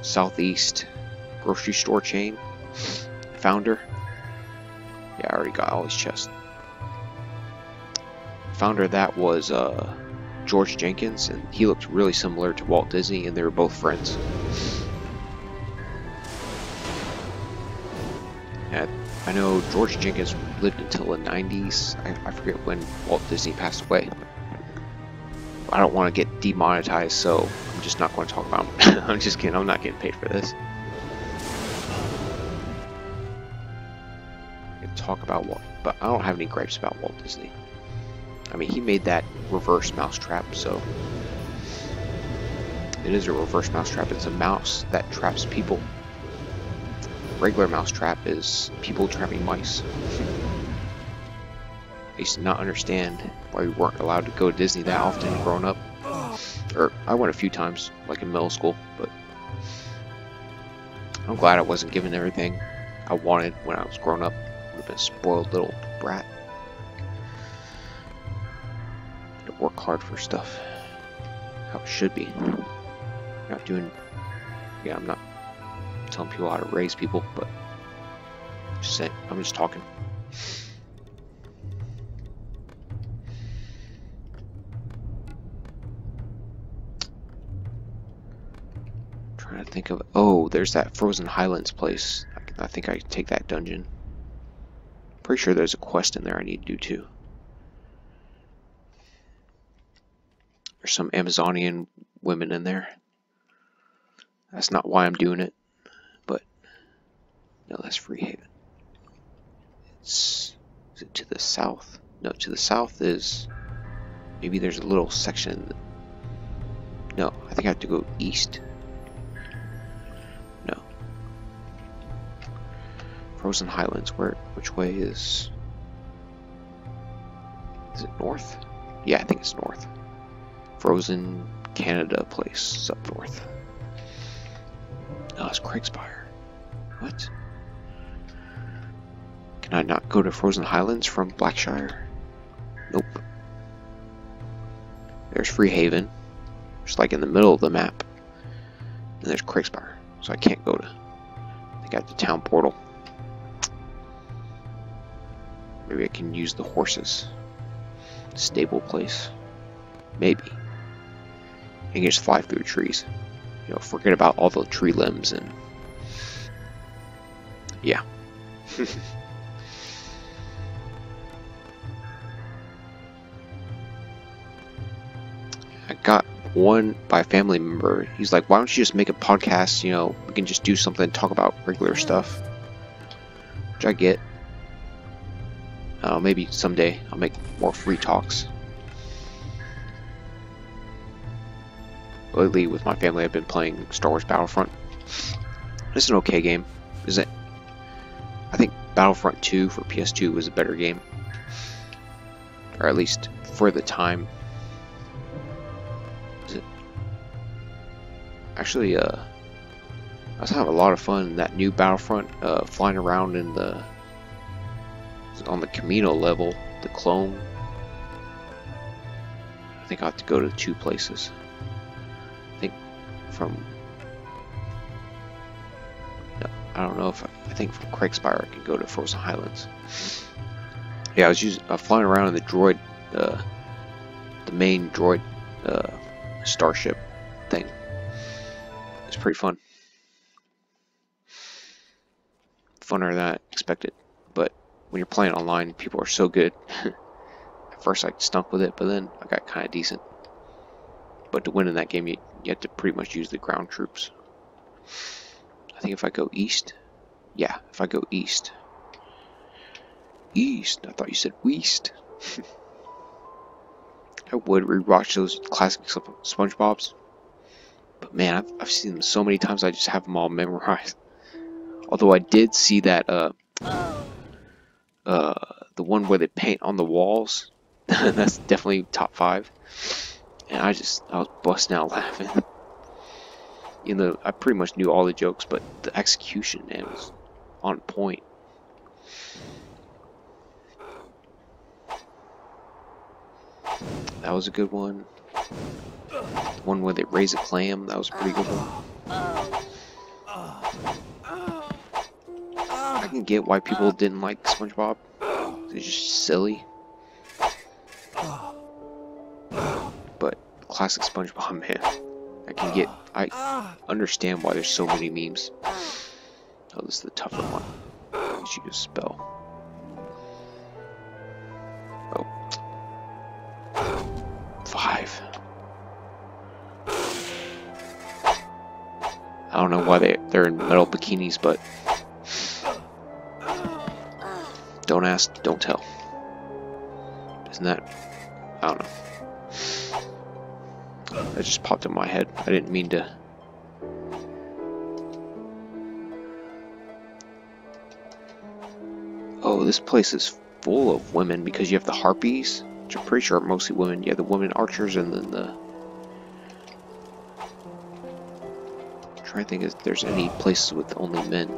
Southeast grocery store chain founder. Yeah, I already got all his chests. Founder of that was George Jenkins, and he looked really similar to Walt Disney, and they were both friends. And I know George Jenkins lived until the 90s. I forget when Walt Disney passed away. I don't want to get demonetized, so I'm just not going to talk about him. I'm just kidding. I'm not getting paid for this. I can talk about Walt, but I don't have any gripes about Walt Disney. I mean, he made that reverse mousetrap, so it is a reverse mousetrap. It's a mouse that traps people. Regular mousetrap is people trapping mice. I used to not understand why we weren't allowed to go to Disney that often growing up. Or I went a few times, like in middle school, but I'm glad I wasn't given everything I wanted when I was growing up. I would have been a spoiled little brat. To work hard for stuff. How it should be. Not doing... Yeah, I'm not telling people how to raise people, but just saying, I'm just talking. Trying to think of... Oh, there's that Frozen Highlands place. I think I can take that dungeon. Pretty sure there's a quest in there I need to do too. There's some Amazonian women in there. That's not why I'm doing it, but no, that's Freehaven. Is it to the south? No, to the south is... Maybe there's a little section... No, I think I have to go east. No. Frozen Highlands, which way is... Is it north? Yeah, I think it's north. Frozen Canada place. It's up north. Oh, it's Craigspire. What? Can I not go to Frozen Highlands from Blackshire? Nope. There's Freehaven, just like in the middle of the map. And there's Craigspire, so I can't go to. I got the town portal. Maybe I can use the horses. Stable place. Maybe. I can just fly through the trees. You know, forget about all the tree limbs and. Yeah. I got one by a family member. He's like, why don't you just make a podcast? You know, we can just do something, talk about regular stuff. Which I get. Maybe someday I'll make more free talks. Lately, with my family, I've been playing Star Wars Battlefront. It's an okay game. Is it? I think Battlefront 2 for PS2 was a better game. Or at least for the time. Is it? Actually, I was having a lot of fun in that new Battlefront, flying around in the on the Camino level, the clone. I think I have to go to 2 places. I don't know if I think from Craigspire I can go to Frozen Highlands. Yeah, I was flying around in the droid, the main droid starship thing. It's pretty fun, funner than I expected. But when you're playing online, people are so good. At first I stunk with it, but then I got kind of decent. But to win in that game, you have to pretty much use the ground troops. I think if I go east, yeah, if I go east, I thought you said west. I would rewatch those classic SpongeBob's, but man, I've seen them so many times I just have them all memorized. Although I did see that the one where they paint on the walls, that's definitely top 5. And I was busting out laughing. You know, I pretty much knew all the jokes, but the execution, man, was on point. That was a good one. The one where they raise a clam, that was a pretty good one. I can get why people didn't like SpongeBob. It's just silly. But classic SpongeBob, man. I understand why there's so many memes. Oh, this is the tougher one. As you can spell. Oh. 5. I don't know why they're in metal bikinis, but don't ask, don't tell. Isn't that? I don't know. That just popped in my head. I didn't mean to. Oh, this place is full of women because you have the harpies, which I'm pretty sure are mostly women. You have the women archers and then the. I'm trying to think if there's any places with only men.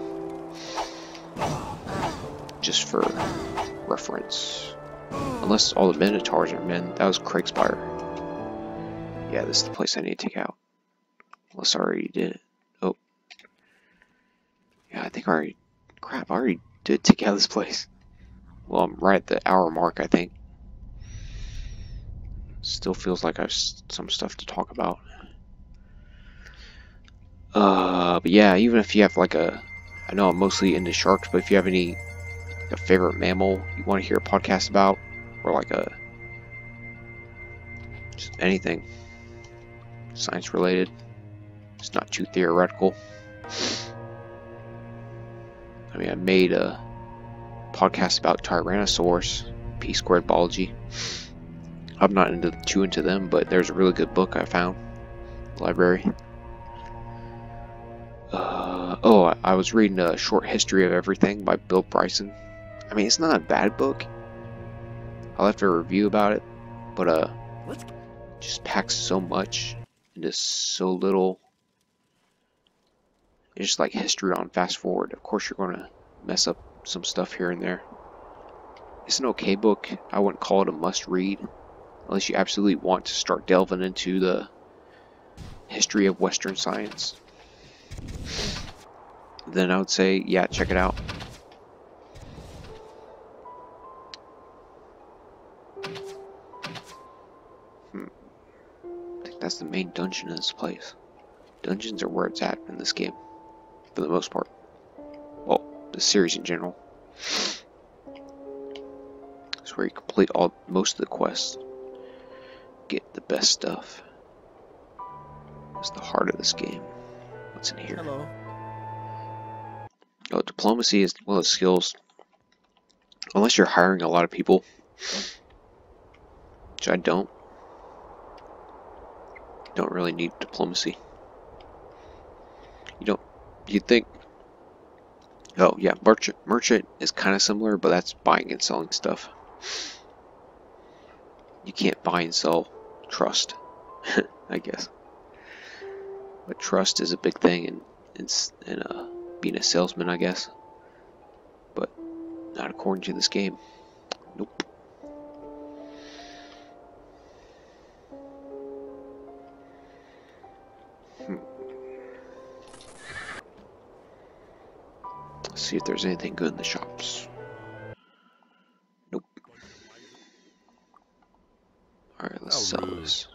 Just for reference. Unless all the Minotaurs are men. That was Craigspire. Yeah, this is the place I need to take out. Unless I already did it. Oh. Yeah, I think I already... Crap, I already did take out this place. Well, I'm right at the hour mark, I think. Still feels like I have some stuff to talk about. But yeah, even if you have like a... I know I'm mostly into sharks, but if you have any... a favorite mammal you want to hear a podcast about, or like a... just anything. Science related. It's not too theoretical. I mean, I made a podcast about Tyrannosaurus, P-squared biology. I'm not too into them, but there's a really good book I found in the library. Oh, I was reading A Short History of Everything by Bill Bryson. I mean, it's not a bad book. I'll have to review about it, but just packs so much into so little. It's just like history on fast forward. Of course, you're going to mess up some stuff here and there. It's an okay book. I wouldn't call it a must read unless you absolutely want to start delving into the history of Western science. Then I would say, yeah, check it out. I think that's the main dungeon in this place. Dungeons are where it's at in this game, for the most part. Well, the series in general. It's where you complete most of the quests. Get the best stuff. It's the heart of this game. What's in here? Hello. Oh, diplomacy is one of the skills. Unless you're hiring a lot of people, which I don't really need diplomacy. You'd think, oh yeah, merchant is kind of similar, but that's buying and selling stuff. You can't buy and sell trust, I guess. But trust is a big thing in being a salesman, I guess. But not according to this game. Nope. Let's see if there's anything good in the shops. Nope. Alright, let's sell this.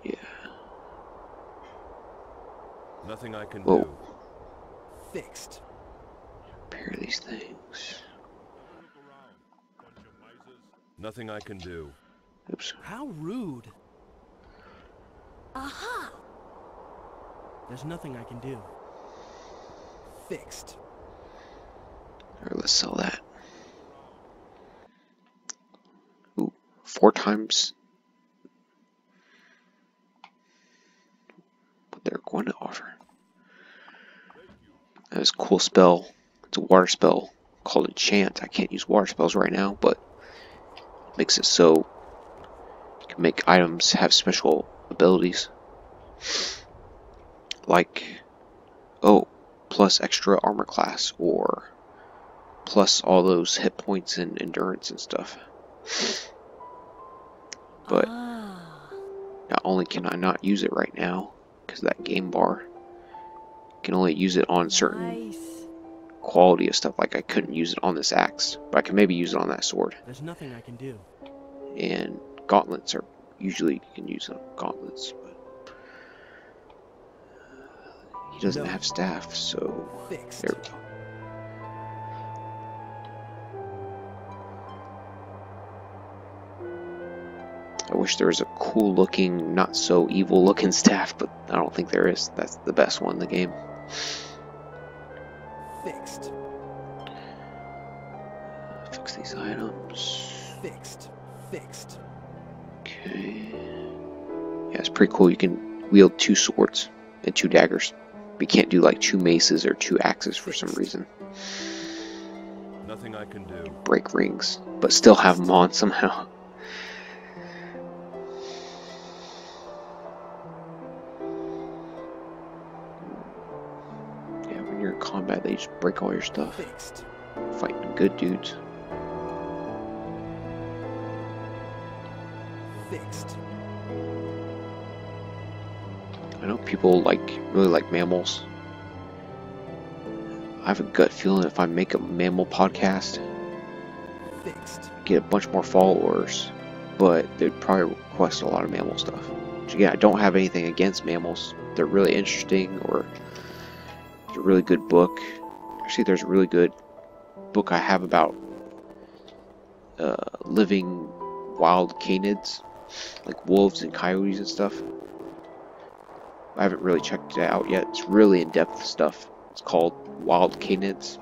Yeah. Nothing I can Whoa. do. Fixed. Repair these things. Nothing I can do. Oops. How rude. Aha! There's nothing I can do. Fixed. Alright, let's sell that. Ooh, 4 times what they're going to offer. That's a cool spell. It's a water spell called Enchant. I can't use water spells right now, but it makes it so you can make items have special abilities. Like, oh, plus extra armor class, or plus all those hit points and endurance and stuff. But not only can I not use it right now because of that game bar, I can only use it on certain quality of stuff. Like I couldn't use it on this axe, but I can maybe use it on that sword. There's nothing I can do. And gauntlets are usually you can use on gauntlets, but he doesn't have staff, so Fixed. there we go. I wish there was a cool looking, not so evil looking staff, but I don't think there is. That's the best one in the game. Fixed. Fix these items. Fixed. Fixed. Okay. Yeah, it's pretty cool. You can wield 2 swords and 2 daggers. But you can't do like 2 maces or 2 axes for some reason. Nothing I can do. Break rings, but still have them on somehow. Yeah, when you're in combat, they just break all your stuff. Fixed. Fighting good dudes. Fixed. I know people really like mammals. I have a gut feeling if I make a mammal podcast, Fixed. get a bunch more followers, but they'd probably request a lot of mammal stuff. Which again, I don't have anything against mammals. They're really interesting, or it's a really good book. Actually, there's a really good book I have about living wild canids, like wolves and coyotes and stuff. I haven't really checked it out yet. It's really in-depth stuff. It's called Wild Canids.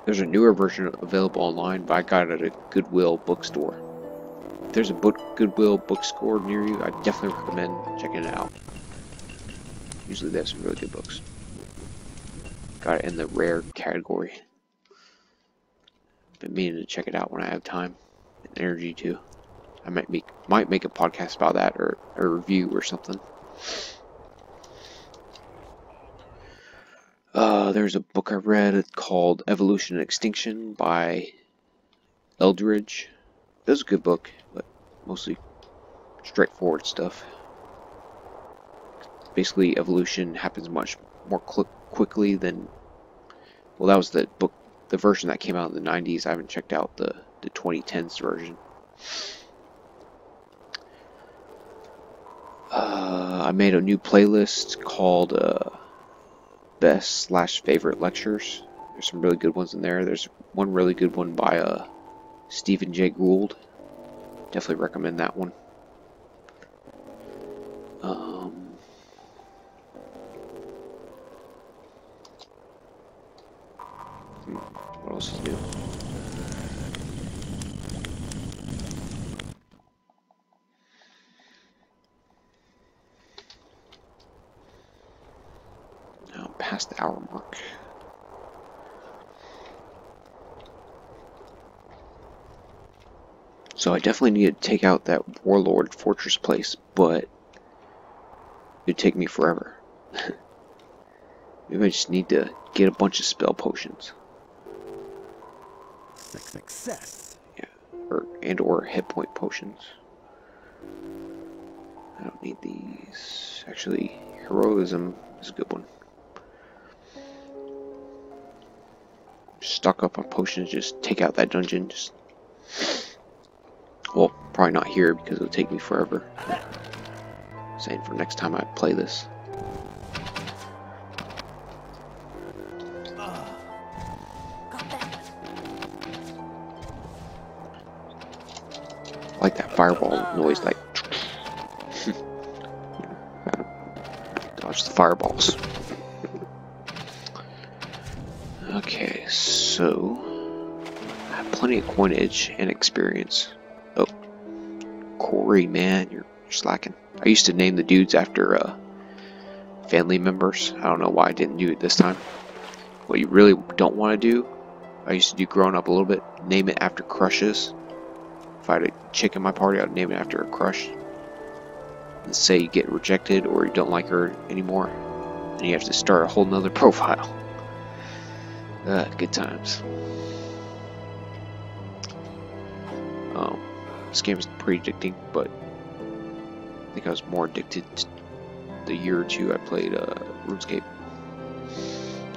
There's a newer version available online, but I got it at a Goodwill bookstore. If there's a Goodwill bookstore near you, I definitely recommend checking it out. Usually they have some really good books. Got it in the rare category. Been meaning to check it out when I have time and energy to. I might make a podcast about that, or a review or something. There's a book I read called Evolution and Extinction by Eldridge. It was a good book, but mostly straightforward stuff. Basically, evolution happens much more quickly than... Well, that was the book, the version that came out in the 90s. I haven't checked out the 2010s version. I made a new playlist called Best/Favorite Lectures. There's some really good ones in there. There's one really good one by Stephen Jay Gould. Definitely recommend that one. What else is new? Now past the hour mark. So I definitely need to take out that Warlord Fortress place, but it'd take me forever. Maybe I just need to get a bunch of spell potions. Success. Yeah, or hit point potions. I don't need these. Actually, heroism is a good one. Stock up on potions, just take out that dungeon. Just, well, probably not here because it'll take me forever. Saying for next time I play this. I like that fireball noise, like dodge the fireballs. Okay, so I have plenty of coinage and experience. Oh, Corey, man, you're slacking. I used to name the dudes after family members. I don't know why I didn't do it this time. What you really don't want to do, I used to do growing up a little bit, name it after crushes. If I had a chick in my party, I'd name it after a crush. And say you get rejected or you don't like her anymore, and you have to start a whole nother profile. Good times. This game is pretty addicting, but I think I was more addicted the year or two I played RuneScape.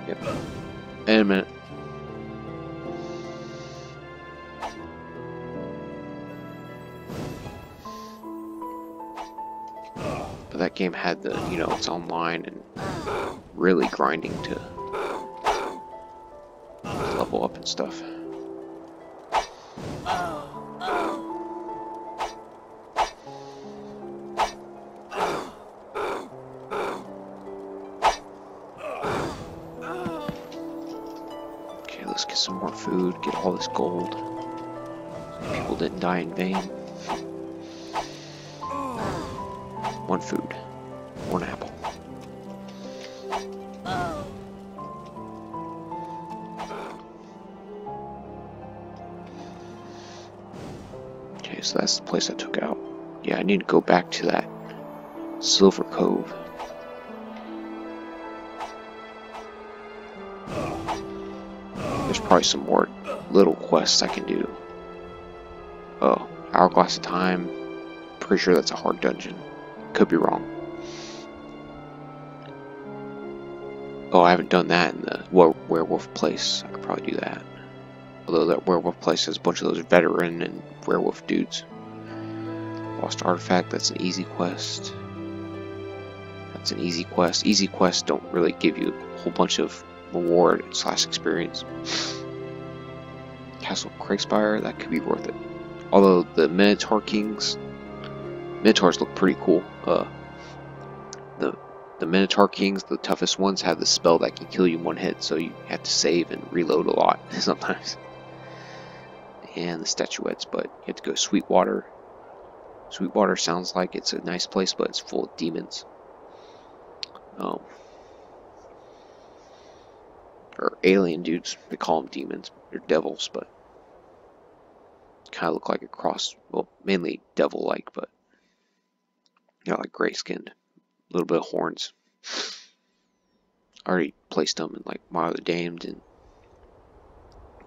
Yep. In a minute. But that game had the, you know, it's online and really grinding to level up and stuff. Okay, let's get some more food, get all this gold. So people didn't die in vain. One food, one apple. Okay, so that's the place I took out. Yeah, I need to go back to that Silver Cove. There's probably some more little quests I can do. Oh, Hourglass of Time. Pretty sure that's a hard dungeon. Could be wrong. Oh, I haven't done that in the werewolf place. I could probably do that. Although that werewolf place has a bunch of those veteran and werewolf dudes. Lost artifact, that's an easy quest. That's an easy quest. Easy quests don't really give you a whole bunch of reward / experience. Castle Craigspire, that could be worth it. Although the Minotaur Kings, Minotaurs look pretty cool. The Minotaur Kings, the toughest ones, have the spell that can kill you in one hit, so you have to save and reload a lot sometimes. And the statuettes, but you have to go Sweetwater. Sweetwater sounds like it's a nice place, but it's full of demons. Or alien dudes. They call them demons. They're devils, but Kind of look like a cross, well, mainly devil-like, but like gray-skinned, a little bit of horns. I already placed them in like Mile of the Damned and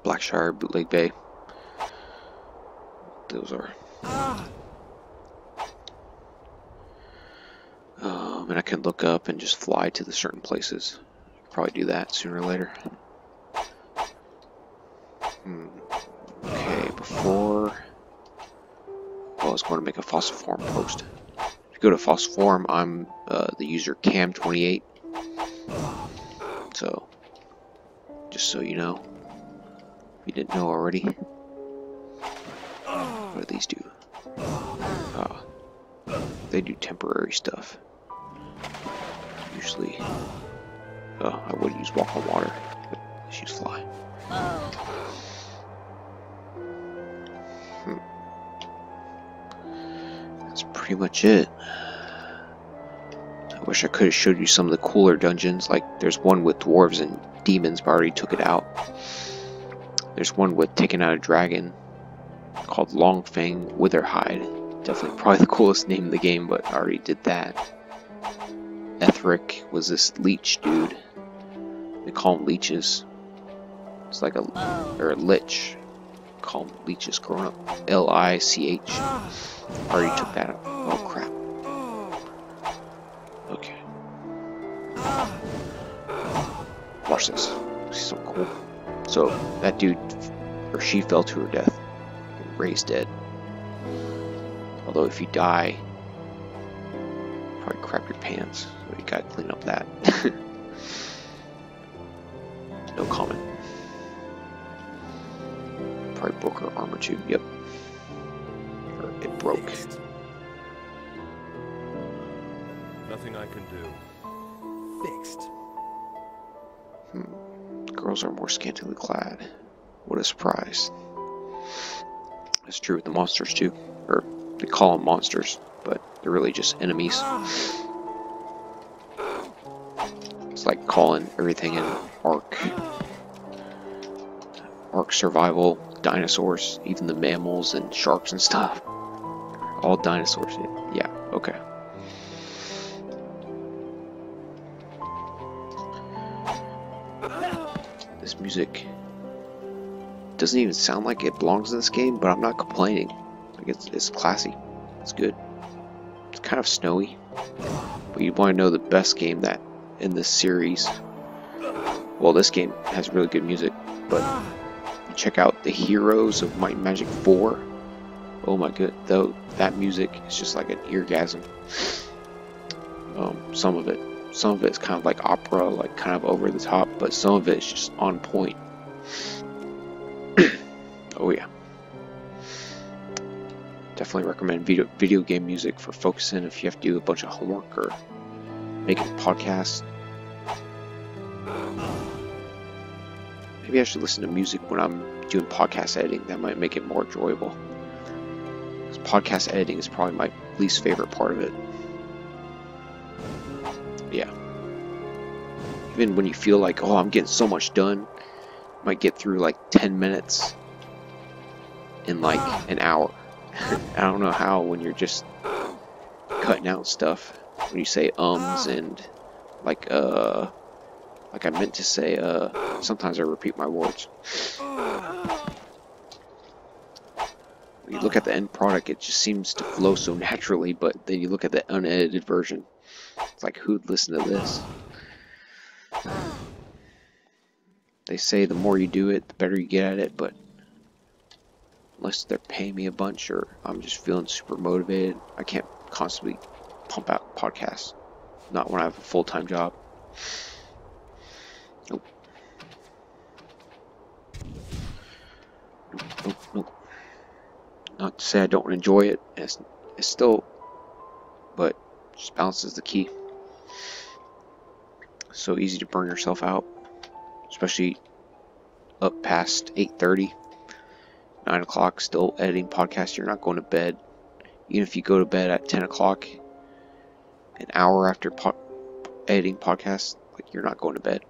Blackshire, Bootleg Bay. Those are. And I can look up and just fly to the certain places. Probably do that sooner or later. Okay, before... Well, I was going to make a fossil form post. If you go to fossil form, I'm the user Cam28. So, just so you know, if you didn't know already. What do these do? They do temporary stuff. Usually, I would use walk on water, but let's use fly. That's pretty much it. I wish I could have showed you some of the cooler dungeons. Like, there's one with dwarves and demons, but I already took it out. There's one with taking out a dragon called Longfang Witherhide. Definitely probably the coolest name in the game, but I already did that. Ethric was this leech dude. They call them leeches. It's like a lich. Call them leeches growing up. L-I-C-H. Already took that out. Oh crap. Okay. Watch this. This is so cool. So that dude, or she, fell to her death. Raised dead. Although if you die, probably crap your pants. So you gotta clean up that. No comment. Probably broke her armor too. Yep. Or it broke. Fixed. Nothing I can do. Fixed. Girls are more scantily clad. What a surprise. That's true with the monsters too. Or they call them monsters, but they're really just enemies. It's like calling everything in Ark survival, dinosaurs, even the mammals and sharks and stuff. All dinosaurs. Yeah, okay. This music doesn't even sound like it belongs in this game, but I'm not complaining. Like it's classy. It's good. It's kind of snowy. But you want to know the best game that in this series. Well, this game has really good music, but check out the Heroes of Might and Magic 4. Oh my god, though that music is just like an eargasm. Some of it's kind of like opera, like kind of over the top, but some of it's just on point. Oh yeah. Definitely recommend video game music for focusing if you have to do a bunch of homework or making podcasts. Maybe I should listen to music when I'm doing podcast editing. That might make it more enjoyable. Because podcast editing is probably my least favorite part of it. Yeah. Even when you feel like, oh, I'm getting so much done, you might get through like 10 minutes in like an hour. I don't know how when you're just cutting out stuff. When you say ums and like I meant to say sometimes I repeat my words. When you look at the end product, it just seems to flow so naturally, but then you look at the unedited version, it's like, who'd listen to this? They say the more you do it, the better you get at it, but unless they're paying me a bunch or I'm just feeling super motivated, I can't constantly pump out podcasts. Not when I have a full-time job. Nope. Nope. Not to say I don't enjoy it. It's still, but just balance is the key. So easy to burn yourself out, especially up past 8:30, 9 o'clock, still editing podcasts. You're not going to bed. Even if you go to bed at 10 o'clock, an hour after editing podcasts, like, you're not going to bed.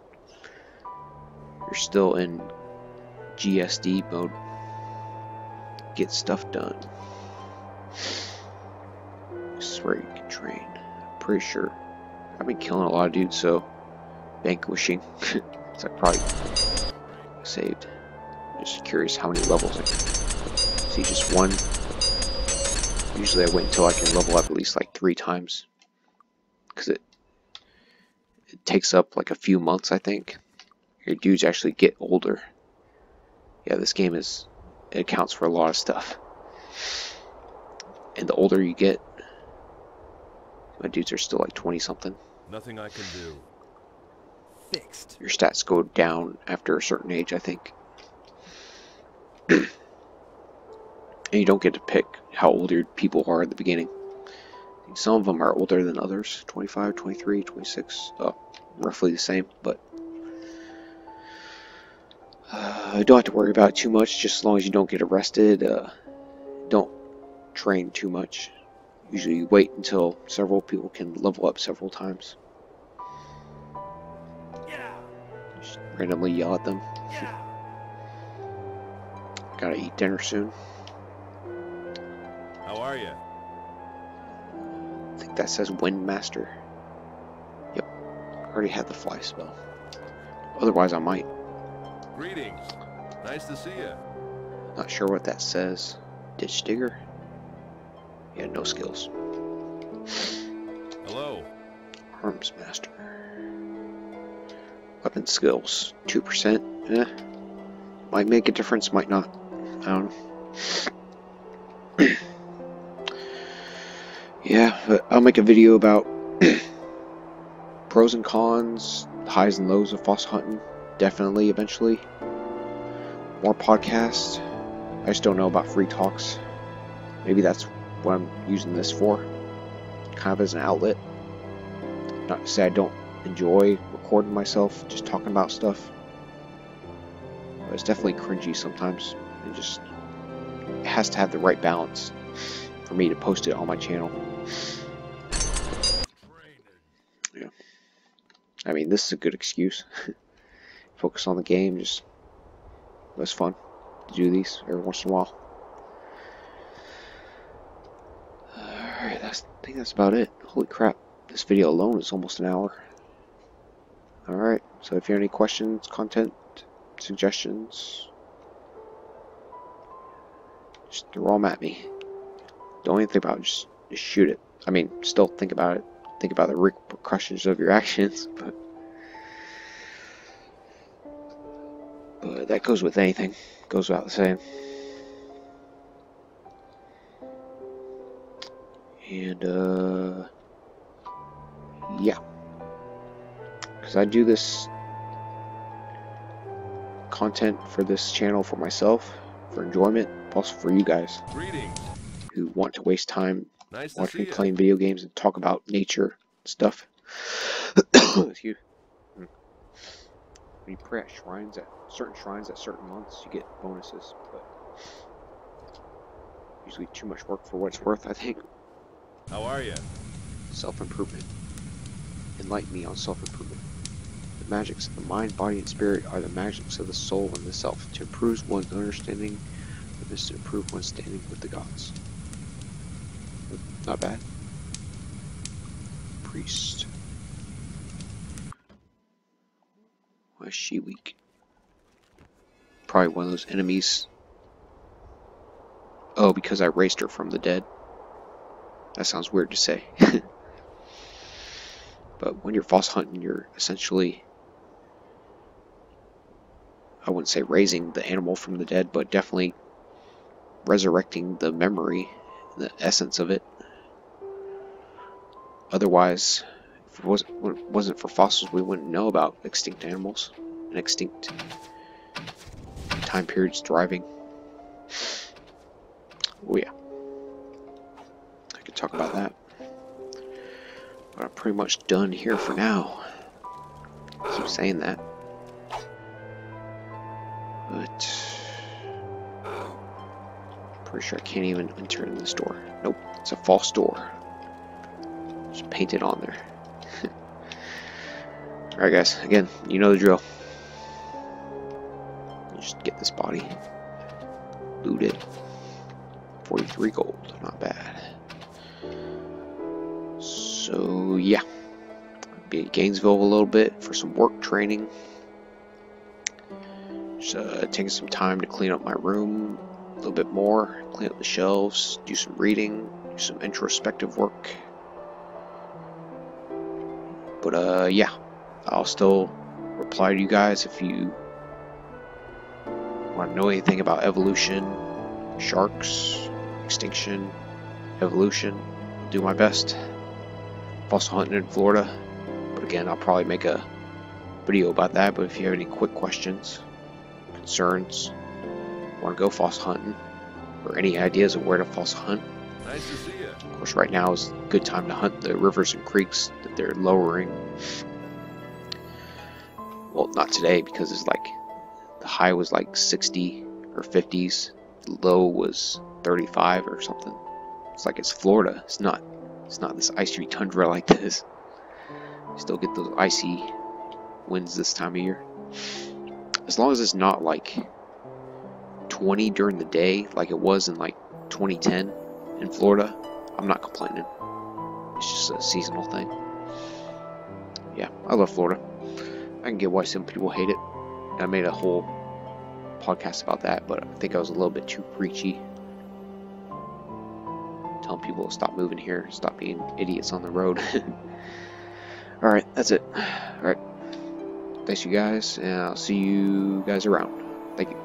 You're still in GSD mode. get stuff done. This is where you can train. Pretty sure. I've been killing a lot of dudes, so vanquishing. So I probably saved. Just curious how many levels I can see. Just one. Usually I wait until I can level up at least like 3 times, because it takes up like a few months, I think. Your dudes actually get older. Yeah, this game it accounts for a lot of stuff. And the older you get, my dudes are still like 20 something. Nothing I can do. Fixed. Your stats go down after a certain age, I think. And you don't get to pick how old your people are at the beginning. Some of them are older than others. 25, 23, 26. Roughly the same, but I don't have to worry about it too much, just as long as you don't get arrested. Don't train too much. Usually you wait until several people can level up several times. Just randomly yell at them. Gotta eat dinner soon. How are you? I think that says Windmaster. Yep. Already had the fly spell. Otherwise I might. Greetings. Nice to see you. Not sure what that says. Ditch digger? Yeah, no skills. Hello. Arms master. Weapon skills. 2%. Might make a difference, might not. I don't know. Yeah, but I'll make a video about pros and cons, highs and lows of fossil hunting. Definitely, eventually. More podcasts. I just don't know about free talks. Maybe that's what I'm using this for. Kind of as an outlet. Not to say I don't enjoy recording myself, just talking about stuff. But it's definitely cringy sometimes. It has to have the right balance for me to post it on my channel. Yeah. I mean, this is a good excuse. Focus on the game. It was fun to do these every once in a while. Alright, I think that's about it. Holy crap. This video alone is almost an hour. Alright, so if you have any questions, content, suggestions, just throw them at me. Don't even think about it, just shoot it. I mean, still think about it. Think about the repercussions of your actions, but that goes with anything. Goes without saying. And yeah, because I do this content for this channel for myself, for enjoyment, also for you guys. Greetings. Who want to waste time Nice to watching see me you. playing video games and talk about nature and stuff. Excuse. When you pray at certain shrines at certain months, you get bonuses, but usually too much work for what it's worth, I think. How are you? Self-improvement. Enlighten me on self-improvement. The magics of the mind, body, and spirit are the magics of the soul and the self. To improve one's understanding is to improve one's standing with the gods. Not bad. Priest. Why is she weak? Probably one of those enemies. Oh, because I raised her from the dead. That sounds weird to say. But when you're false hunting, you're essentially, I wouldn't say raising the animal from the dead, but definitely resurrecting the memory, the essence of it. Otherwise, if it wasn't for fossils, we wouldn't know about extinct animals and extinct time periods thriving. Oh yeah, I could talk about that. But I'm pretty much done here for now. I keep saying that. But pretty sure I can't even enter in this door. Nope, it's a false door. Just painted on there. Alright guys, again, you know the drill. You just get this body, loot it, 43 gold, not bad. So yeah, I'll be in Gainesville a little bit for some work training. Just taking some time to clean up my room a little bit more, clean up the shelves, do some reading, do some introspective work. But yeah, I'll still reply to you guys if you want to know anything about evolution, sharks, extinction, evolution. I'll do my best. Fossil hunting in Florida, but again, I'll probably make a video about that. But if you have any quick questions, concerns, want to go fossil hunting, or any ideas of where to fossil hunt, Nice to see you. of course right now is a good time to hunt the rivers and creeks that they're lowering. Well, not today, because it's like the high was like 60 or 50s, the low was 35 or something. It's like it's Florida. It's not this icy tundra like this. You still get those icy winds this time of year. As long as it's not like 20 during the day like it was in like 2010 in Florida, I'm not complaining. It's just a seasonal thing. Yeah, I love Florida. I can get why some people hate it. I made a whole podcast about that, but I think I was a little bit too preachy. Telling people to stop moving here, stop being idiots on the road. Alright, that's it. Alright. Thanks you guys, and I'll see you guys around. Thank you.